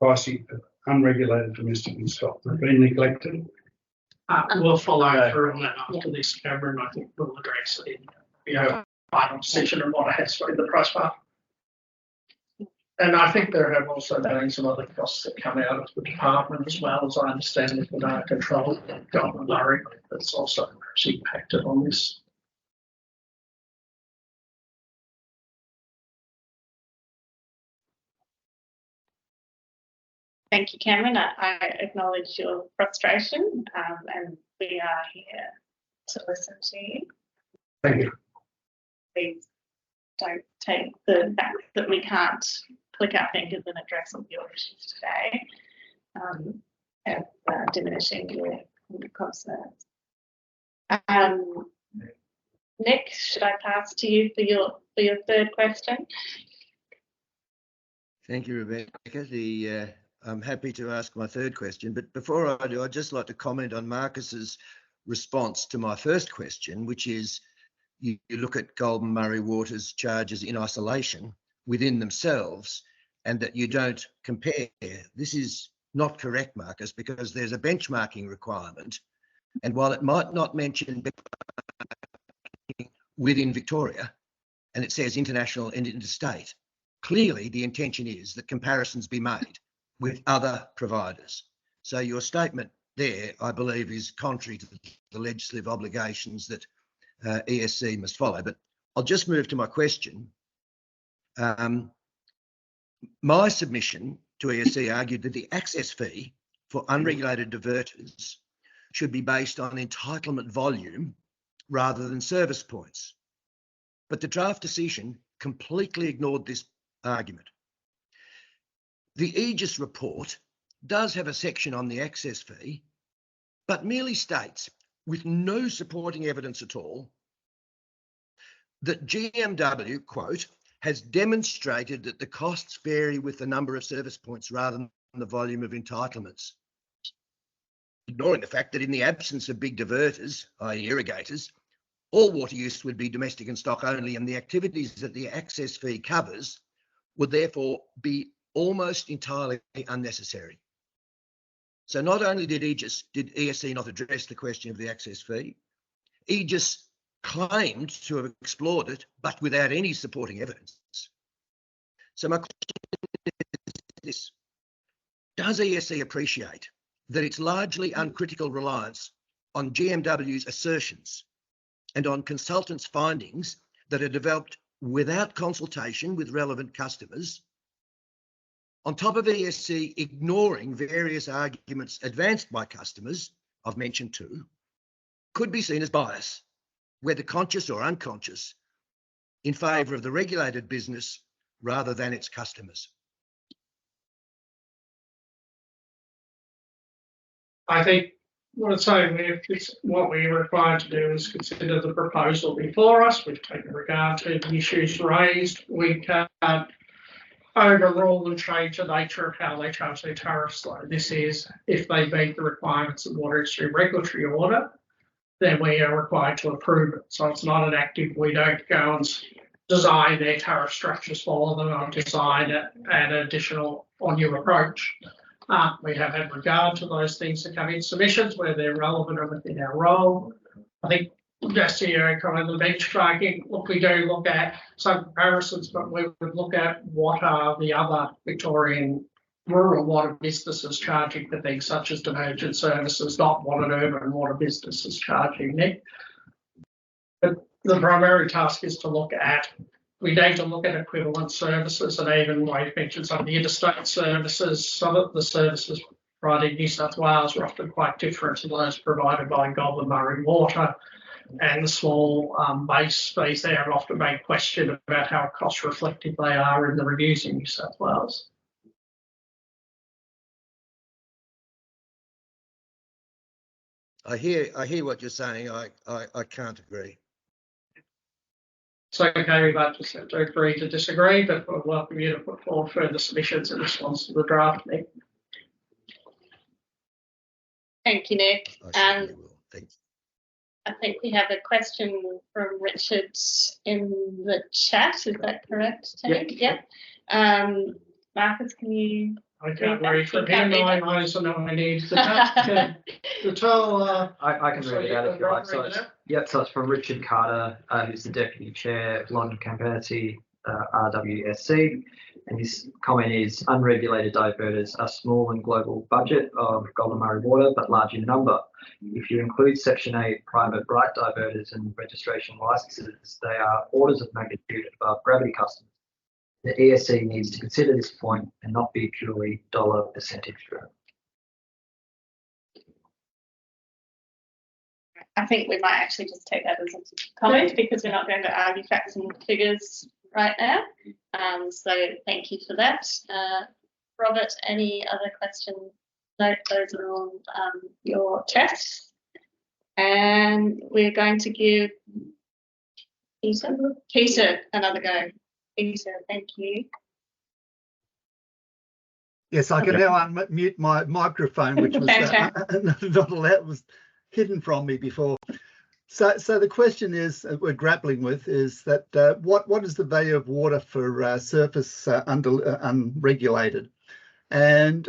pricing of unregulated domestic and stock. They've been neglected. We'll follow through on that after this, Cameron. I think we'll address it in final decision on what it has for the price part. And I think there have also been some other costs that come out of the department as well, as I understand it, that are controlled by Goulburn-Murray, that's also perhaps impacted on this. Thank you, Cameron. I acknowledge your frustration, and we are here to listen to you. Thank you. Please don't take the fact that we can't click our fingers and address all your issues today as diminishing your concerns. Nick, should I pass to you for your third question? Thank you, Rebecca. I'm happy to ask my third question, but before I do, I'd just like to comment on Marcus's response to my first question, which is you look at Goulburn-Murray Water's charges in isolation within themselves and that you don't compare. This is not correct, Marcus, because there's a benchmarking requirement. And while it might not mention within Victoria, and it says international and interstate, clearly the intention is that comparisons be made with other providers. So your statement there, I believe, is contrary to the legislative obligations that ESC must follow. But I'll just move to my question. My submission to ESC argued that the access fee for unregulated diverters should be based on entitlement volume rather than service points. But the draft decision completely ignored this argument. The Aegis report does have a section on the access fee, but merely states, with no supporting evidence at all, that GMW, quote, has demonstrated that the costs vary with the number of service points rather than the volume of entitlements. Ignoring the fact that in the absence of big diverters, i.e. irrigators, all water use would be domestic and stock only, and the activities that the access fee covers would therefore be almost entirely unnecessary. So not only did ESC not address the question of the access fee, Aegis claimed to have explored it, but without any supporting evidence. So my question is this: does ESC appreciate that its largely uncritical reliance on GMW's assertions and on consultants' findings that are developed without consultation with relevant customers, on top of ESC ignoring various arguments advanced by customers, I've mentioned two, could be seen as bias, whether conscious or unconscious, in favour of the regulated business rather than its customers? I think what it's saying, what we're required to do is consider the proposal before us. We've taken regard to the issues raised. We can't overrule and change the nature of how they charge their tariffs. So this is, if they meet the requirements of water industry regulatory order, then we are required to approve it. So it's not an active, we don't go and design their tariff structures for them or design an additional or new approach. We have had regard to those things that come in submissions where they're relevant or within our role. I think just here, kind of the benchmarking, look, we do look at some comparisons, but we would look at what are the other Victorian rural water businesses charging for things such as detergent services, not what an urban water business is charging, Nick. But the primary task is to look at, we need to look at equivalent services, and even Wade mentioned some of the interstate services. Some of the services provided in New South Wales are often quite different to those provided by Goulburn-Murray Water, and the small base fees there have often been questioned about how cost reflective they are in the reviews in New South Wales. I hear what you're saying. I can't agree. It's okay, we've had to agree to disagree, but we'll welcome you to put forward further submissions in response to the draft, Nick. Thank you, Nick. I certainly will. Thanks. I think we have a question from Richard in the chat. Is that correct, Nick? Yep. Marcus, can you? I can't read from him. I also know I need to tell. I can read it out if you like. So it's from Richard Carter, who's the Deputy Chair, London Campanitti RWSC. And his comment is unregulated diverters are small in global budget of Goulburn-Murray Water, but large in number. If you include Section 8 private right diverters and registration licenses, they are orders of magnitude above gravity customers. The ESC needs to consider this point and not be purely dollar percentage driven. I think we might actually just take that as a comment because we're not going to argue facts and figures right now. So thank you for that. Robert, any other questions? No, those are all your chats. And we're going to give Peter another go. Peter, thank you. Yes, I can now unmute my microphone, which was not allowed, was hidden from me before. So the question is we're grappling with is that what is the value of water for surface unregulated? And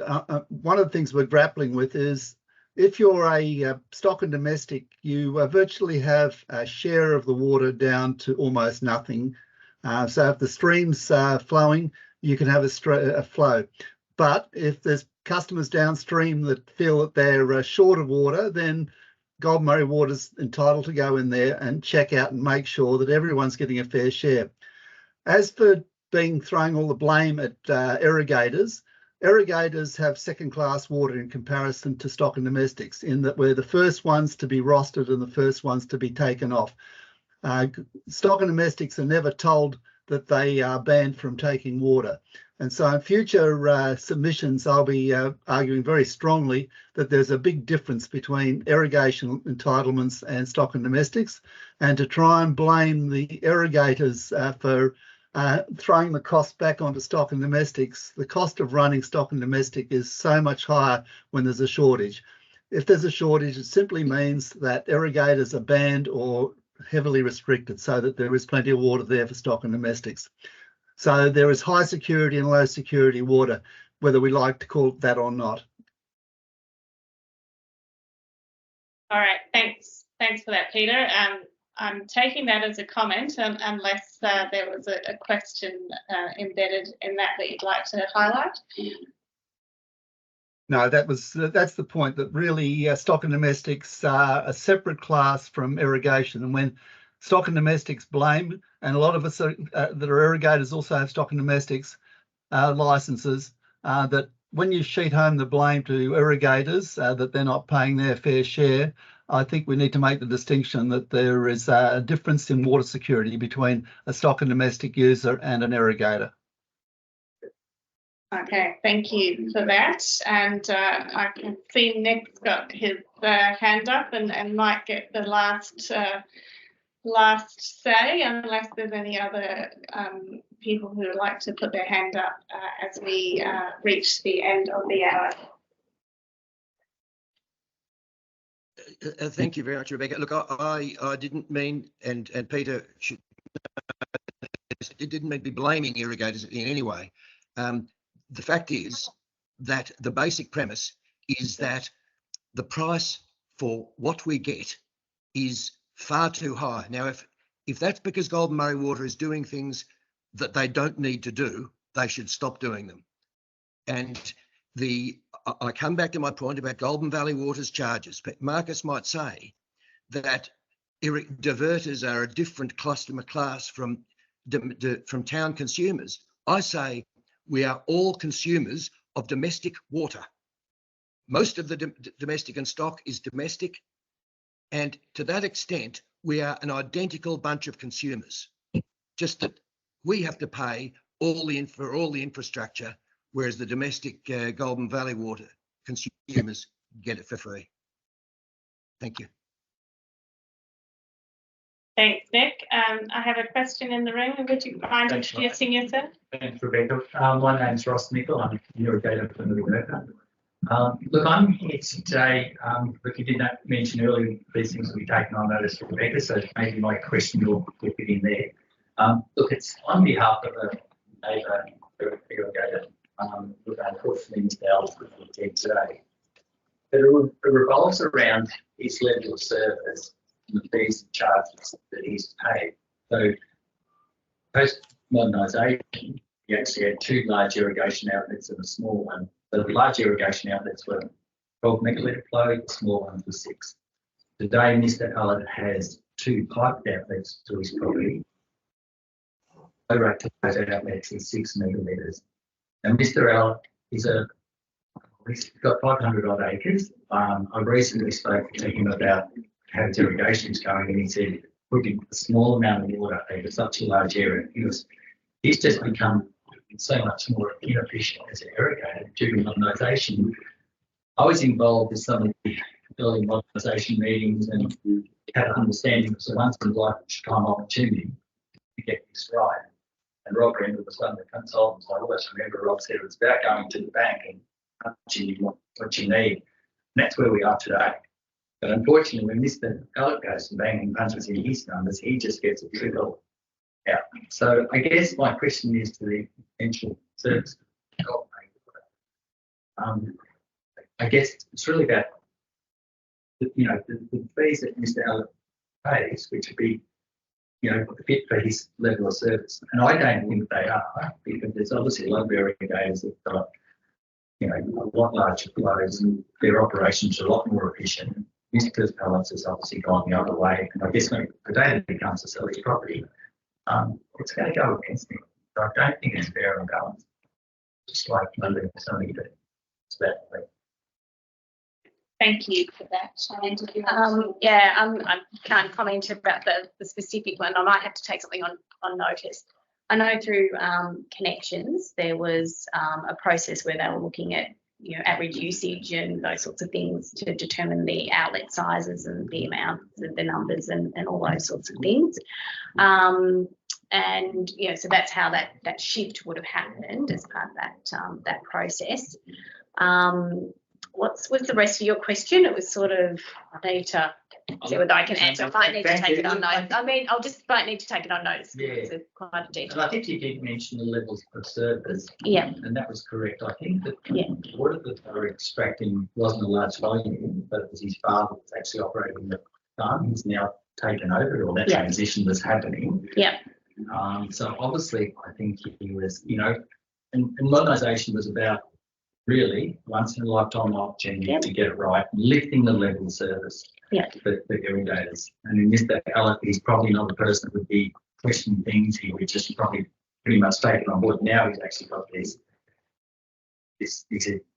one of the things we're grappling with is if you're a stock and domestic, you virtually have a share of the water down to almost nothing. So if the stream's flowing, you can have a flow. But if there's customers downstream that feel that they're short of water, then Goulburn-Murray Water's entitled to go in there and check out and make sure that everyone's getting a fair share. As for throwing all the blame at irrigators, irrigators have second-class water in comparison to stock and domestics in that we're the first ones to be rostered and the first ones to be taken off. Stock and domestics are never told that they are banned from taking water. And so in future submissions, I'll be arguing very strongly that there's a big difference between irrigation entitlements and stock and domestics, and to try and blame the irrigators for throwing the cost back onto stock and domestics. The cost of running stock and domestic is so much higher when there's a shortage. If there's a shortage, it simply means that irrigators are banned or heavily restricted so that there is plenty of water there for stock and domestics. So there is high security and low security water, whether we like to call it that or not. All right, thanks for that, Peter. I'm taking that as a comment unless there was a question embedded in that you'd like to highlight. No, that's the point, that really stock and domestics are a separate class from irrigation. And when stock and domestics blame, and a lot of us that are irrigators also have stock and domestics licenses, that when you sheet home the blame to irrigators that they're not paying their fair share, I think we need to make the distinction that there is a difference in water security between a stock and domestic user and an irrigator. Okay, thank you for that. And I can see Nick's got his hand up and might get the last say, unless there's any other people who would like to put their hand up as we reach the end of the hour. Thank you very much, Rebecca. Look, I didn't mean, and Peter should, it didn't mean to be blaming irrigators in any way. The fact is that the basic premise is that the price for what we get is far too high. Now, if that's because Goulburn-Murray Water is doing things that they don't need to do, they should stop doing them. And I come back to my point about Goulburn Valley Water's charges. But Marcus might say that diverters are a different customer class from town consumers. I say we are all consumers of domestic water. Most of the domestic and stock is domestic. And to that extent, we are an identical bunch of consumers, just that we have to pay for all the infrastructure, whereas the domestic Goulburn Valley Water consumers get it for free. Thank you. Thanks, Nick. I have a question in the room. Would you mind introducing yourself? Thanks, Rebecca. My name's Ross Nicol. I'm an irrigator from the Rebecca. Look, I'm here today. Look, you did not mention earlier these things will be taken on notice for Rebecca, so maybe my question will fit in there. Look, it's on behalf of a neighbour irrigator. Look, unfortunately, Mr. Al's dead today. But it revolves around his level of service and the fees and charges that he's paid. So modernisation, you actually had 2 large irrigation outlets and a small one. The large irrigation outlets were 12 megalitre flow, the small ones were 6. Today, Mr. Allett has 2 piped outlets to his property. Flow rate to those outlets is 6 megalitres. And Mr. Allett he's got 500 odd acres. I recently spoke to him about how his irrigation is going, and he said putting a small amount of water over such a large area, he's just become so much more inefficient as an irrigator due to modernisation. I was involved in some of the early modernisation meetings and had an understanding of the once in a lifetime opportunity to get this right. And Rob Randall was one of the consultants. I always remember Rob said it was about going to the bank and punching what you need. And that's where we are today. But unfortunately, when Mr. Allett goes to the bank and punches in his numbers, he just gets a trickle out. So I guess my question is to the potential service. I guess it's really about the fees that Mr. Allett pays, which would be fit for his level of service. And I don't think they are, because there's obviously a lot of irrigators that have got a lot larger flows and their operations are a lot more efficient. Mr. Allett's has obviously gone the other way. And I guess when the day that he comes to sell his property, it's going to go against him. So I don't think it's fair and balanced. Just like lending somebody that it's that way. Thank you for that. I can't comment about the specific one. I might have to take something on notice. I know through Connections there was a process where they were looking at average usage and those sorts of things to determine the outlet sizes and the amounts of the numbers and all those sorts of things. So that's how that shift would have happened as part of that process. What's the rest of your question? It was sort of, I need to see whether I can answer. I might need to take it on notice. I'll just might need to take it on notice because it's quite a detail. And I think you did mention the levels of service. Yeah. And that was correct. I think that the water that they were extracting wasn't a large volume, but it was his father was actually operating the farm. He's now taken over, or that transition was happening. Yeah. So obviously, I think he was, and modernisation was about really once in a lifetime opportunity to get it right, lifting the level of service for irrigators. And in Mr. Allett, he's probably not the person that would be questioning things. He would just probably pretty much take it on board. Now he's actually got this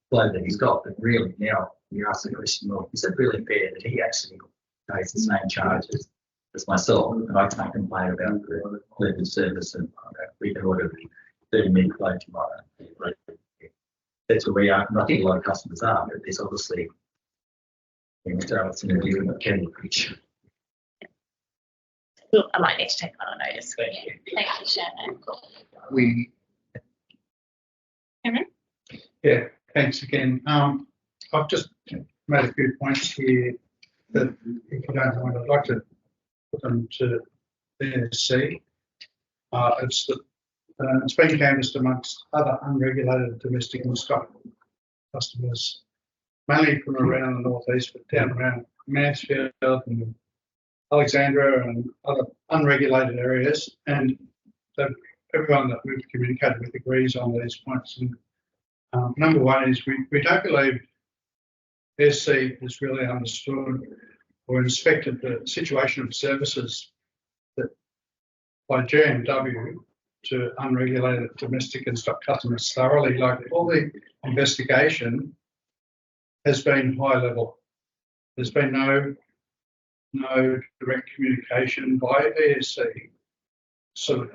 flow that he's got. But really now you ask the question, well, is it really fair that he actually pays the same charges as myself? And I can't complain about the level of service and we can order 30 minute flow tomorrow. That's where we are, and I think a lot of customers are, but there's obviously Mr. Allett's in a different Cambridge. Look, I might need to take that on notice. Thank you, Shannon. Yeah, thanks again. I've just made a few points here that, if you don't mind, I'd like to put them to BSC. It's been canvassed amongst other unregulated domestic and stock customers, mainly from around the northeast, but down around Mansfield and Alexandra and other unregulated areas. And everyone that we've communicated with agrees on these points. And number one is we don't believe SC has really understood or inspected the situation of services that by GMW to unregulated domestic and stock customers thoroughly. Like, all the investigation has been high level. There's been no direct communication by ESC. So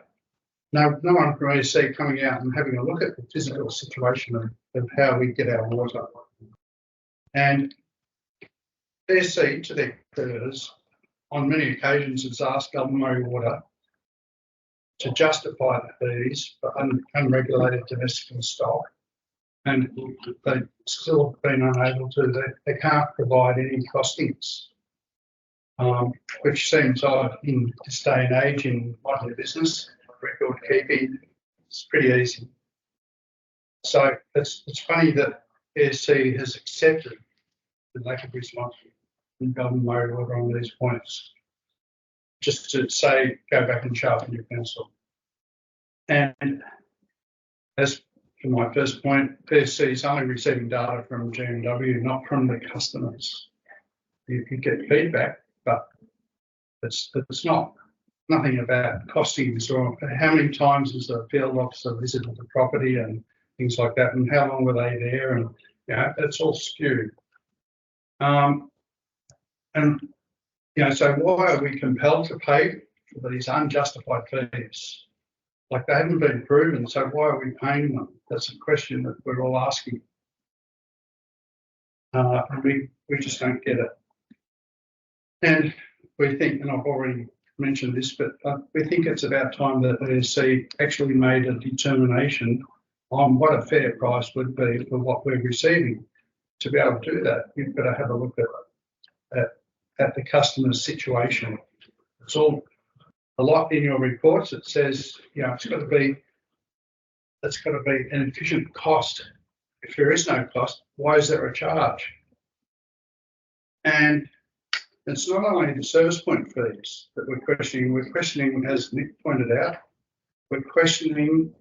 no one from ESC coming out and having a look at the physical situation of how we get our water. And ESC, to their creditors, on many occasions has asked Goulburn-Murray Water to justify the fees for unregulated domestic and stock, and they've still been unable to. They can't provide any costings, which seems odd in this day and age in modern business. Record keeping, it's pretty easy. So it's funny that ESC has accepted the lack of response from Goulburn-Murray Water on these points. Just to say, go back and sharpen your pencil. And as for my first point, PSC is only receiving data from GMW, not from the customers. You can get feedback, but it's nothing about costings or how many times has the field officer visited the property and things like that, and how long were they there, and it's all skewed. And so why are we compelled to pay for these unjustified fees? Like, they haven't been proven, so why are we paying them? That's a question that we're all asking. And we just don't get it. And we think, and I've already mentioned this, but we think it's about time that ESC actually made a determination on what a fair price would be for what we're receiving. To be able to do that, you've got to have a look at the customer's situation. It's all a lot in your reports. It says, it's got to be an efficient cost. If there is no cost, why is there a charge? And it's not only the service point fees that we're questioning, as Nick pointed out, we're questioning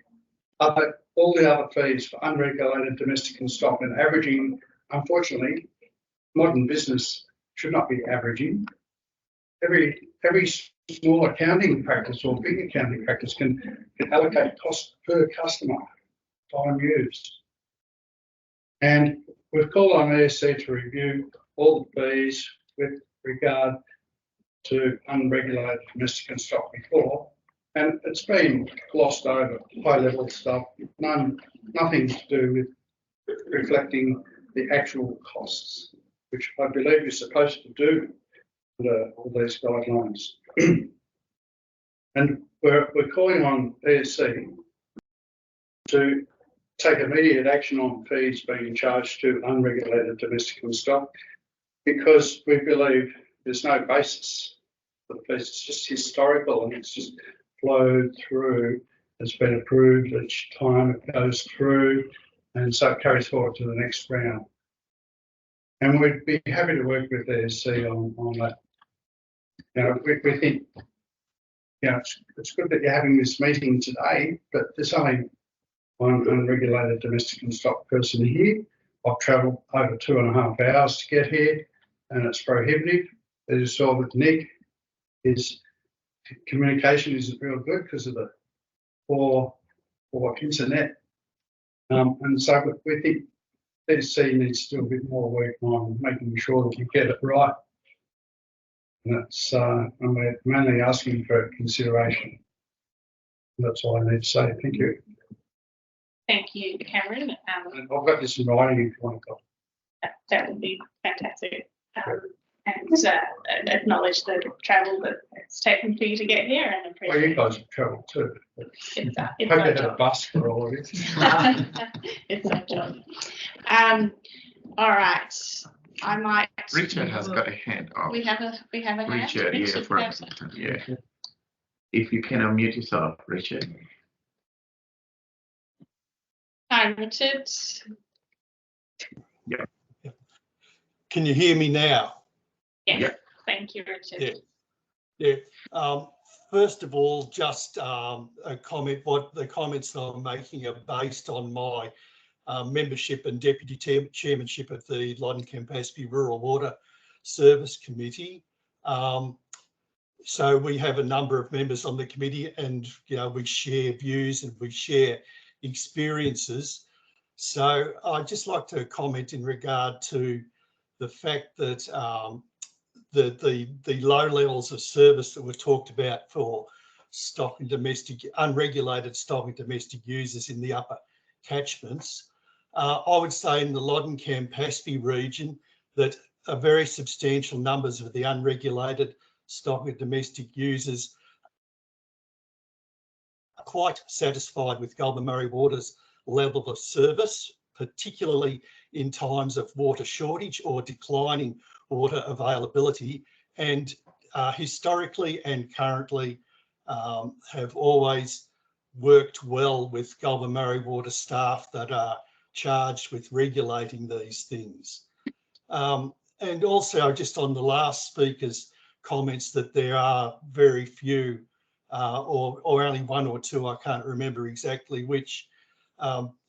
all the other fees for unregulated domestic and stock, and averaging. Unfortunately, modern business should not be averaging. Every small accounting practice or big accounting practice can allocate cost per customer, time used. And we've called on ESC to review all the fees with regard to unregulated domestic and stock before, and it's been glossed over, high-level stuff, nothing to do with reflecting the actual costs, which I believe you're supposed to do under all these guidelines. And we're calling on ESC to take immediate action on fees being charged to unregulated domestic and stock, because we believe there's no basis for the fees. It's just historical, and it's just flowed through. It's been approved each time it goes through, and so it carries forward to the next round. And we'd be happy to work with ESC on that. We think, it's good that you're having this meeting today, but there's only one unregulated domestic and stock person here. I've travelled over 2.5 hours to get here, and it's prohibitive. As you saw with Nick, his communication isn't real good because of the poor internet. And so we think ESC needs to do a bit more work on making sure that you get it right. And that's, and we're mainly asking for consideration. That's all I need to say. Thank you. Thank you, Cameron. And I've got this in writing if you want to go. That would be fantastic. And acknowledge the travel that it's taken for you to get here, and appreciate. Well, you guys have travelled too. It's hope you had a bus for all of it. It's our job. All right. I might. Richard has got a hand up. We have a hand. Richard, yeah, for a second, yeah. If you can unmute yourself, Richard. Hi, Richard. Yeah. Can you hear me now? Yes. Yep. Thank you, Richard. Yeah. First of all, just a comment. What the comments that I'm making are based on my membership and deputy chairmanship of the Loddon-Campaspe Rural Water Service Committee. So we have a number of members on the committee, and we share views and we share experiences. So I'd just like to comment in regard to the fact that the low levels of service that were talked about for stock and domestic, unregulated stock and domestic users in the upper catchments. I would say in the Loddon-Campaspe region that a very substantial numbers of the unregulated stock and domestic users are quite satisfied with Goulburn-Murray Water's level of service, particularly in times of water shortage or declining water availability, and historically and currently have always worked well with Goulburn-Murray Water staff that are charged with regulating these things. And also just on the last speaker's comments that there are very few or only one or two, I can't remember exactly which,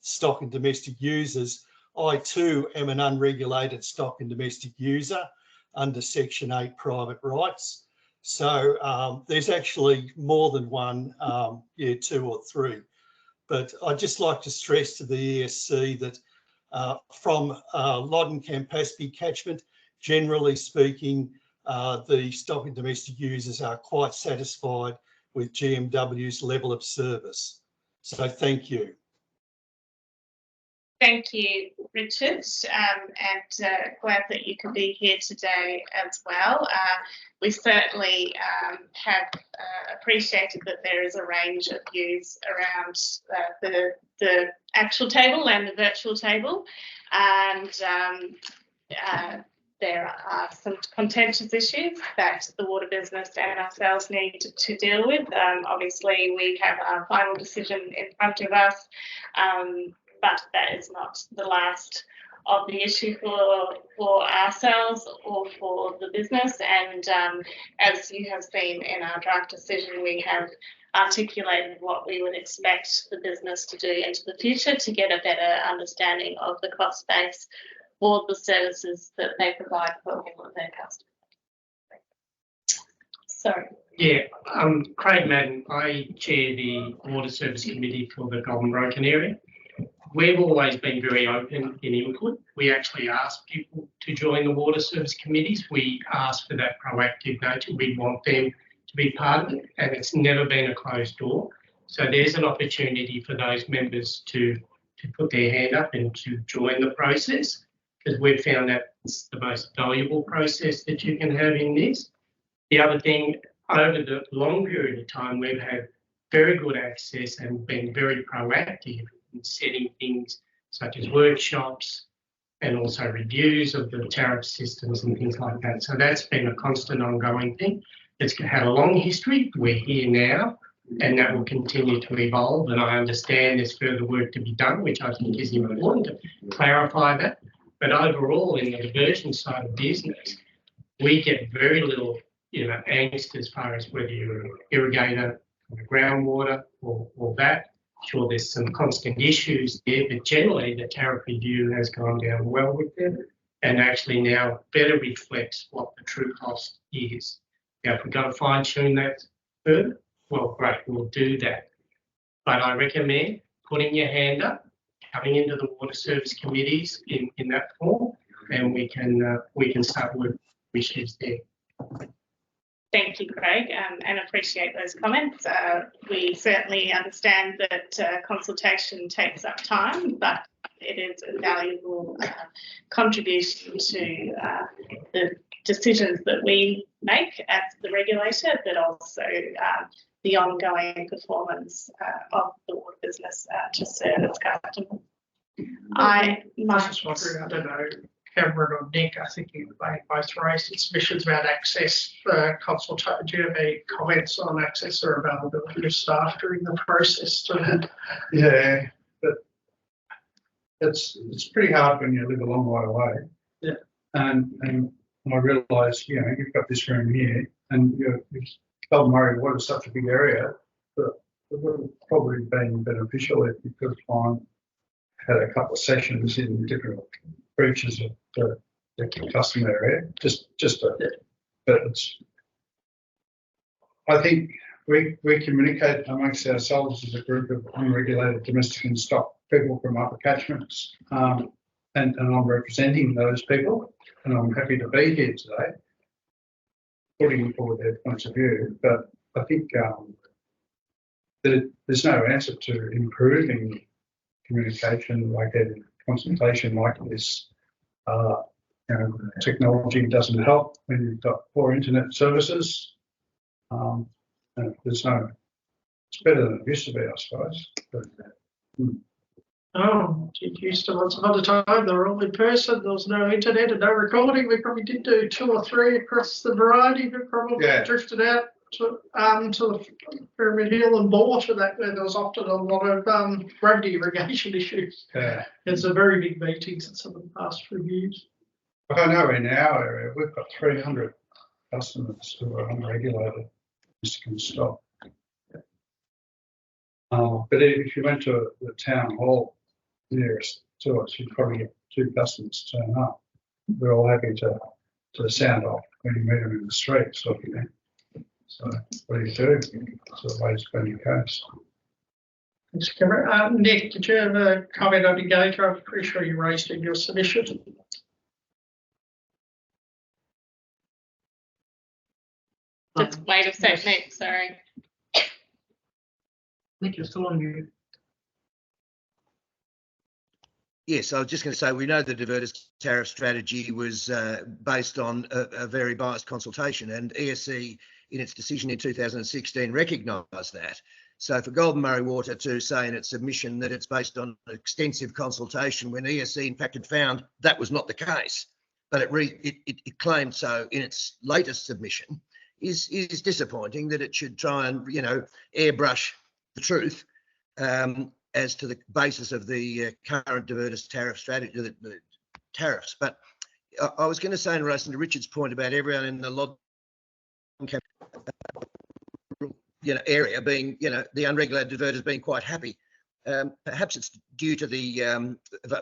stock and domestic users. I too am an unregulated stock and domestic user under Section 8 private rights. So there's actually more than one, two or three. But I'd just like to stress to the ESC that from Loddon Campaspe catchment, generally speaking, the stock and domestic users are quite satisfied with GMW's level of service. So thank you. Thank you, Richard, and glad that you could be here today as well. We certainly have appreciated that there is a range of views around the actual table and the virtual table, and there are some contentious issues that the water business and ourselves need to deal with. Obviously, we have our final decision in front of us, but that is not the last of the issue for ourselves or for the business. And as you have seen in our draft decision, we have articulated what we would expect the business to do into the future to get a better understanding of the cost base for the services that they provide for all of their customers. So. Yeah, Craig Madden, I chair the Water Service Committee for the Goulburn-Murray area. We've always been very open in input. We actually ask people to join the water service committees. We ask for that proactive nature. We want them to be part of it, and it's never been a closed door. So there's an opportunity for those members to put their hand up and to join the process, because we've found that it's the most valuable process that you can have in this. The other thing, over the long period of time, we've had very good access and been very proactive in setting things such as workshops and also reviews of the tariff systems and things like that. So that's been a constant ongoing thing. It's had a long history. We're here now, and that will continue to evolve. And I understand there's further work to be done, which I think is important to clarify that. But overall, in the diversion side of business, we get very little, angst as far as whether you're an irrigator, groundwater, or that. Sure, there's some constant issues there, but generally the tariff review has gone down well with them and actually now better reflects what the true cost is. Now, if we've got to fine tune that further, well, great, we'll do that. But I recommend putting your hand up, coming into the water service committees in that form, and we can start with issues there. Thank you, Craig, and appreciate those comments. We certainly understand that consultation takes up time, but it is a valuable contribution to the decisions that we make as the regulator, but also the ongoing performance of the water business to serve its customers. I was just wondering, I don't know, Cameron or Nick, I think you both raised submissions about access consultation. Do you have any comments on access or availability of staff during the process? Yeah, but it's pretty hard when you live a long way away. Yeah. And I realise, you've got this room here, and Goulburn-Murray Water is such a big area that it would have probably been beneficial if you could find had a couple of sessions in different breaches of the customer area. But I think we communicate amongst ourselves as a group of unregulated domestic and stock people from upper catchments, and I'm representing those people, and I'm happy to be here today, putting forward their points of view. But I think there's no answer to improving communication like that, consultation like this. Technology doesn't help when you've got poor internet services. It's better than it used to be, I suppose. But, it used to once upon a time, they were all in person, there was no internet and no recording. We probably did do 2 or 3 across the variety, but probably drifted out to the Pyramid Hill and Bore to that, where there was often a lot of gravity irrigation issues. Yeah. It's a very big meetings in some of the past reviews. But I know in our area, we've got 300 customers who are unregulated, domestic and stock. But if you went to the town hall nearest to us, you'd probably get 2 customers turn up. They're all happy to sound off when you meet them in the street, sort of thing. So what do you do? It's a way to spend your case. Thanks, Cameron. Nick, did you have a comment on Engagement? I'm pretty sure you raised it in your submission. Just wait a sec, Nick, sorry. Nick, you're still on mute. Yes, I was just going to say, we know the diverters tariff strategy was based on a very biased consultation, and ESC in its decision in 2016 recognised that. So for Goulburn-Murray Water to say in its submission that it's based on extensive consultation, when ESC in fact had found that was not the case, but it claimed so in its latest submission, is disappointing. That it should try and, you know, airbrush the truth as to the basis of the current diverters tariff strategy, the tariffs. But I was going to say in relation to Richard's point about everyone in the area being, the unregulated diverters being quite happy. Perhaps it's due to the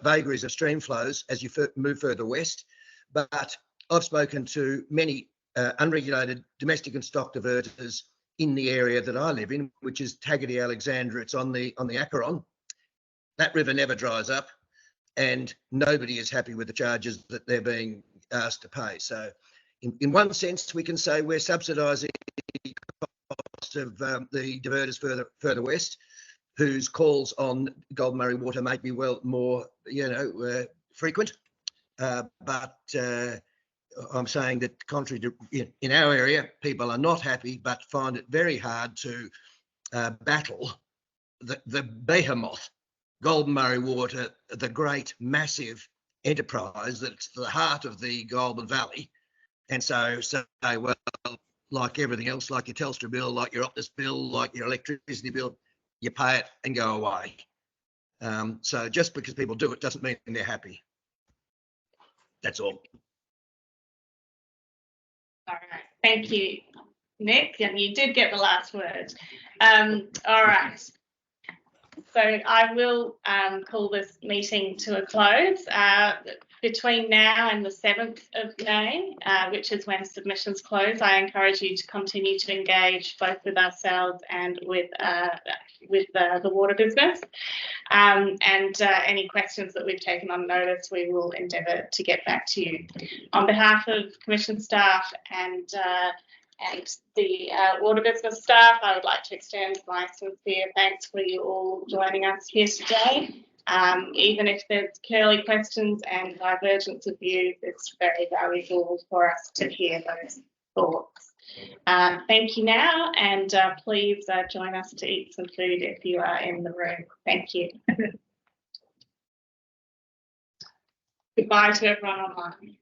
vagaries of stream flows as you move further west. But I've spoken to many unregulated domestic and stock diverters in the area that I live in, which is Taggart Alexandra. It's on the Acheron. That river never dries up, and nobody is happy with the charges that they're being asked to pay. So in one sense, we can say we're subsidising the cost of the diverters further west, whose calls on Goulburn-Murray Water may be more frequent. But I'm saying that contrary to in our area, people are not happy, but find it very hard to battle the behemoth, Goulburn-Murray Water, the great massive enterprise that's the heart of the Goulburn Valley. And so say, well, like everything else, like your Telstra bill, like your Optus bill, like your electricity bill, you pay it and go away. So just because people do it doesn't mean they're happy. That's all. All right, thank you, Nick, and you did get the last word. All right, so I will call this meeting to a close. Between now and the 7th of May, which is when submissions close, I encourage you to continue to engage both with ourselves and with the water business. And any questions that we've taken on notice, we will endeavour to get back to you. On behalf of Commission staff and the water business staff, I would like to extend my sincere thanks for you all joining us here today. Even if there's curly questions and divergence of views, it's very valuable for us to hear those thoughts. Thank you now, and please join us to eat some food if you are in the room. Thank you. Goodbye to everyone online.